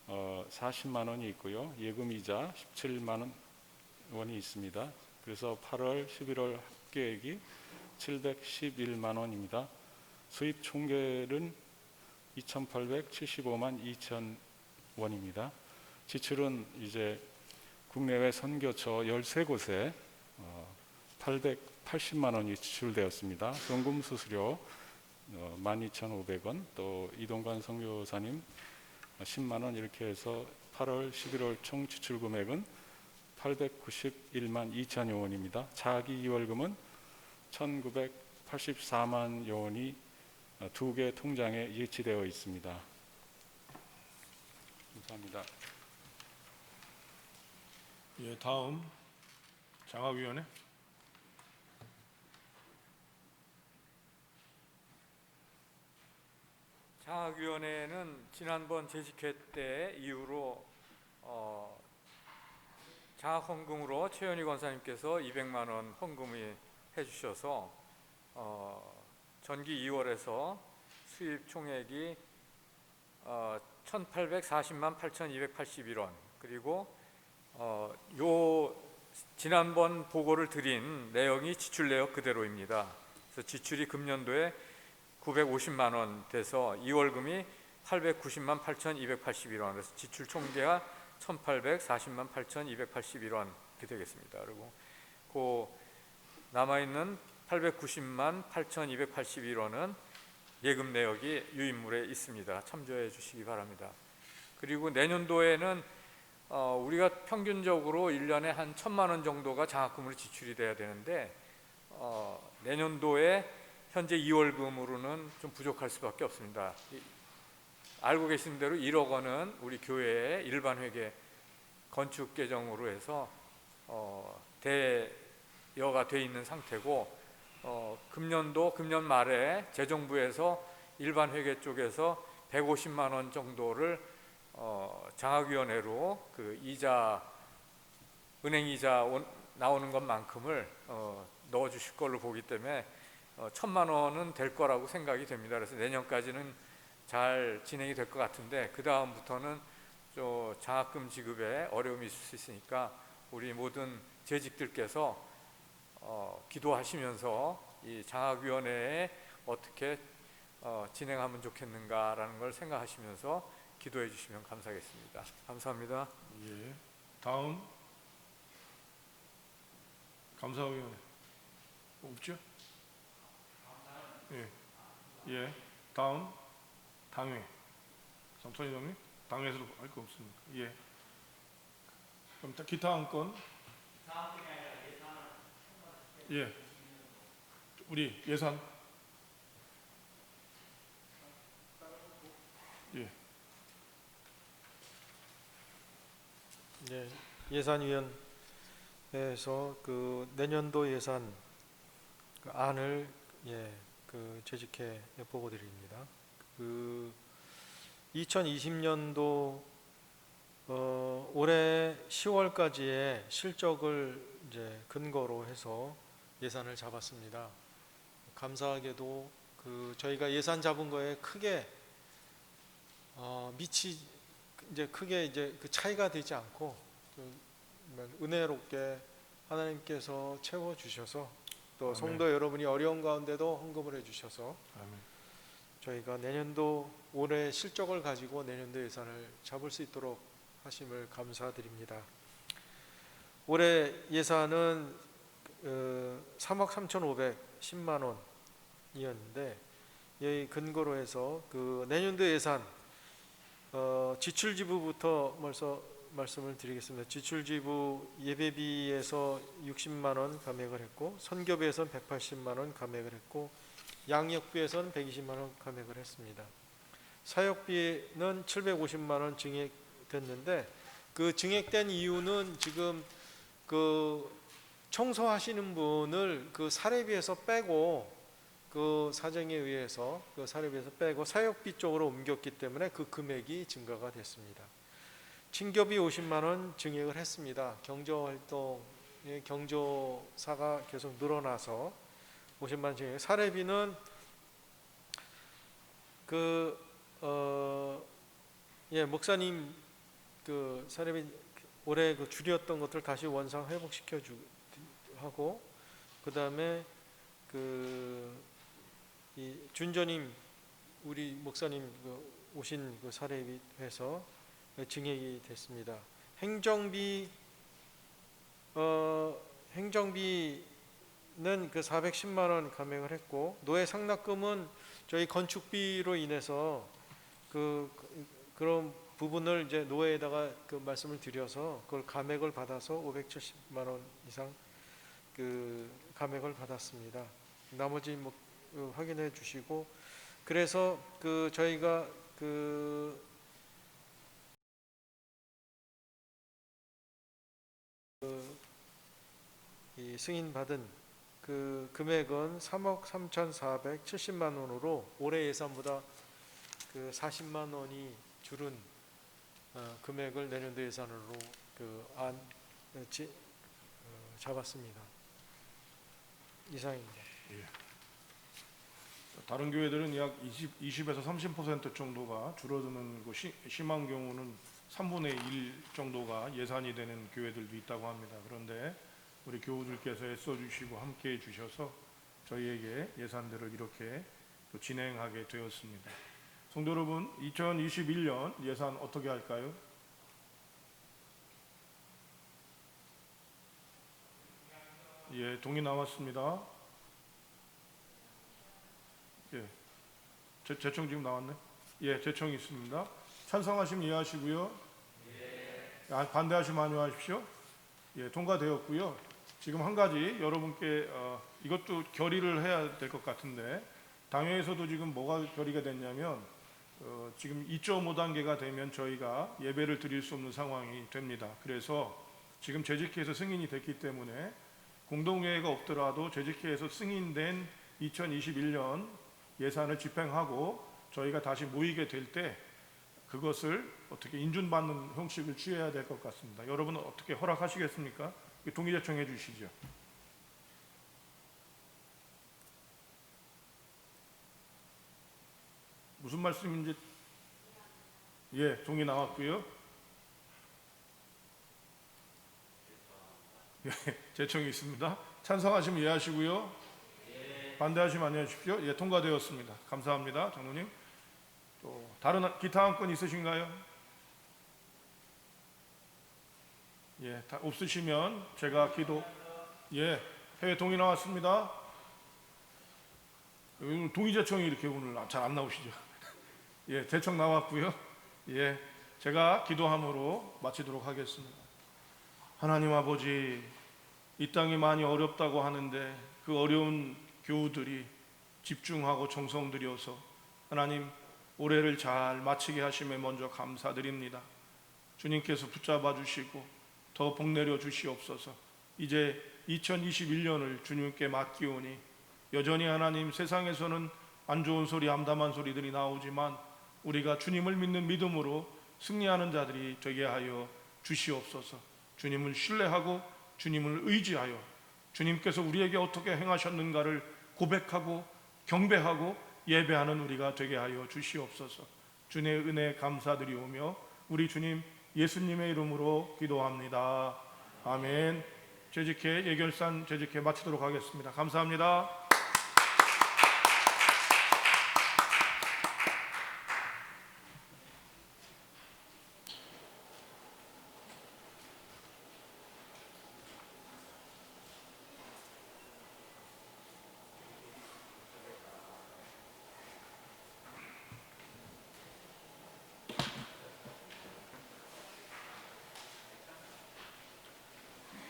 40만 원이 있고요. 예금이자 17만 원이 있습니다. 그래서 8월, 11월 합계액이 711만 원입니다. 수입 총계는 2,875만 2천 원입니다. 지출은 이제 국내외 선교처 13곳에 880만 원이 지출되었습니다. 송금 수수료 12,500원, 또 이동관 선교사님 10만 원, 이렇게 해서 8월, 11월 총 지출 금액은 891만 2천여 원입니다. 자기 이월금은 1,984만여 원이 두 개 통장에 예치되어 있습니다. 감사합니다. 예, 다음 장학위원회. 장학위원회는 지난번 재직회 때 이후로 장학헌금으로 최현희 권사님께서 200만 원 헌금을 해주셔서 전기 2월에서 수입 총액이 1,840만 8,281원, 그리고 요 지난번 보고를 드린 내용이 지출 내역 그대로입니다. 그래서 지출이 금년도에 950만 원 돼서 2월금이 890만 8,281원, 그래서 지출 총계가 1,840만 8,281원 이렇게 되겠습니다. 그리고 그 남아있는 890만 8,281원은 예금 내역이 유인물에 있습니다. 참조해 주시기 바랍니다. 그리고 내년도에는 우리가 평균적으로 1년에 한 1,000만 원 정도가 장학금으로 지출이 돼야 되는데 내년도에 현재 2월금으로는 좀 부족할 수밖에 없습니다. 알고 계신 대로 1억 원은 우리 교회의 일반 회계 건축 계정으로 해서 대여가 돼 있는 상태고, 금년 말에 재정부에서 일반 회계 쪽에서 150만 원 정도를 장학위원회로 그 이자, 은행 이자 나오는 것만큼을 넣어 주실 걸로 보기 때문에 1,000만 원은 될 거라고 생각이 됩니다. 그래서 내년까지는 잘 진행이 될 것 같은데, 그 다음부터는 장학금 지급에 어려움이 있을 수 있으니까 우리 모든 재직들께서 기도하시면서 이 장학위원회에 어떻게 진행하면 좋겠는가라는 걸 생각하시면서 기도해 주시면 감사하겠습니다. 감사합니다. 예, 다음 감사위원회 없죠? 예, 다음 당회. 삼촌이장님, 당회에서도 할 거 없습니까? 예. 그럼 기타 안건. 예. 우리 예산. 예. 네, 예산위원회에서 그 내년도 예산 그 안을 그 재직회 보고드립니다. 그 2020년도 올해 10월까지의 실적을 이제 근거로 해서 예산을 잡았습니다. 감사하게도 그 저희가 예산 잡은 거에 크게 크게 그 차이가 되지 않고 은혜롭게 하나님께서 채워 주셔서 또 아멘. 성도 여러분이 어려운 가운데도 헌금을 해주셔서 아멘. 저희가 내년도 올해 실적을 가지고 내년도 예산을 잡을 수 있도록 하심을 감사드립니다. 올해 예산은 3억 3,510만 원 예산이었는데 이 근거로 해서 그 내년도 예산 지출 지부부터 먼저 말씀을 드리겠습니다. 지출 지부 예배비에서 60만 원 감액을 했고 선교비에서는 180만 원 감액을 했고 양육비에서는 120만 원 감액을 했습니다. 사역비는 750만 원 증액됐는데 그 증액된 이유는 지금 그 청소하시는 분을 그 사례비에서 빼고 그 사정에 의해서 그 사례비에서 빼고 사역비 쪽으로 옮겼기 때문에 그 금액이 증가가 됐습니다. 친교비 50만 원 증액을 했습니다. 경조활동의 경조사가 계속 늘어나서 50만 원 증액. 사례비는 목사님 그 사례비 올해 그 줄였던 것들 다시 원상 회복시켜 하고 그 다음에 이 준전임 우리 목사님 오신 그 사례비 해서 증액이 됐습니다. 행정비는 그 410만 원 감액을 했고 노예 상납금은 저희 건축비로 인해서 그런 부분을 이제 노예에다가 그 말씀을 드려서 그걸 감액을 받아서 570만 원 이상 그 감액을 받았습니다. 나머지 확인해 주시고 그래서 그 저희가 이 승인 받은 그 금액은 3억 3,470만 원으로 올해 예산보다 그 40만 원이 줄은 금액을 내년도 예산으로 잡았습니다. 이상입니다. 다른 교회들은 약 20에서 30% 정도가 줄어드는 거 심한 경우는 3분의 1 정도가 예산이 되는 교회들도 있다고 합니다. 그런데 우리 교우들께서 애써주시고 함께해 주셔서 저희에게 예산들을 이렇게 또 진행하게 되었습니다. 성도 여러분, 2021년 예산 어떻게 할까요? 예, 동의 나왔습니다. 예, 제청 지금 나왔네. 예, 제청이 있습니다. 찬성하시면 이해하시고요. 반대하시면 안녕하십시오. 예, 통과되었고요. 지금 한 가지 여러분께 이것도 결의를 해야 될 것 같은데 당회에서도 지금 뭐가 결의가 됐냐면 지금 2.5단계가 되면 저희가 예배를 드릴 수 없는 상황이 됩니다. 그래서 지금 재직회에서 승인이 됐기 때문에 공동회의가 없더라도 재직회에서 승인된 2021년 예산을 집행하고 저희가 다시 모이게 될 때 그것을 어떻게 인준받는 형식을 취해야 될 것 같습니다. 여러분 어떻게 허락하시겠습니까? 동의 제청해 주시죠. 무슨 말씀인지 예, 동의 나왔고요. 예, 제청이 있습니다. 찬성하시면 이해하시고요. 반대하시면 안녕하십시오. 예, 통과되었습니다. 감사합니다, 장로님. 또 다른 기타 안건 있으신가요? 예, 다 없으시면 제가 예, 회의 동의 나왔습니다. 동의 제청이 이렇게 오늘 잘 안 나오시죠? 예, 제청 나왔고요. 예, 제가 기도함으로 마치도록 하겠습니다. 하나님 아버지, 이 땅이 많이 어렵다고 하는데 그 어려운 교우들이 집중하고 정성 들여서 하나님 올해를 잘 마치게 하심에 먼저 감사드립니다. 주님께서 붙잡아 주시고 더 복 내려 주시옵소서. 이제 2021년을 주님께 맡기오니 여전히 하나님 세상에서는 안 좋은 소리, 암담한 소리들이 나오지만 우리가 주님을 믿는 믿음으로 승리하는 자들이 되게 하여 주시옵소서. 주님을 신뢰하고 주님을 의지하여 주님께서 우리에게 어떻게 행하셨는가를 고백하고 경배하고 예배하는 우리가 되게 하여 주시옵소서. 주님의 은혜 감사드리오며 우리 주님 예수님의 이름으로 기도합니다. 아멘. 재직회 예결산 재직회 마치도록 하겠습니다. 감사합니다.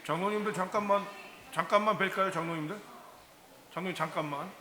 장로님들 잠깐만 뵐까요, 장로님들? 장로님 잠깐만.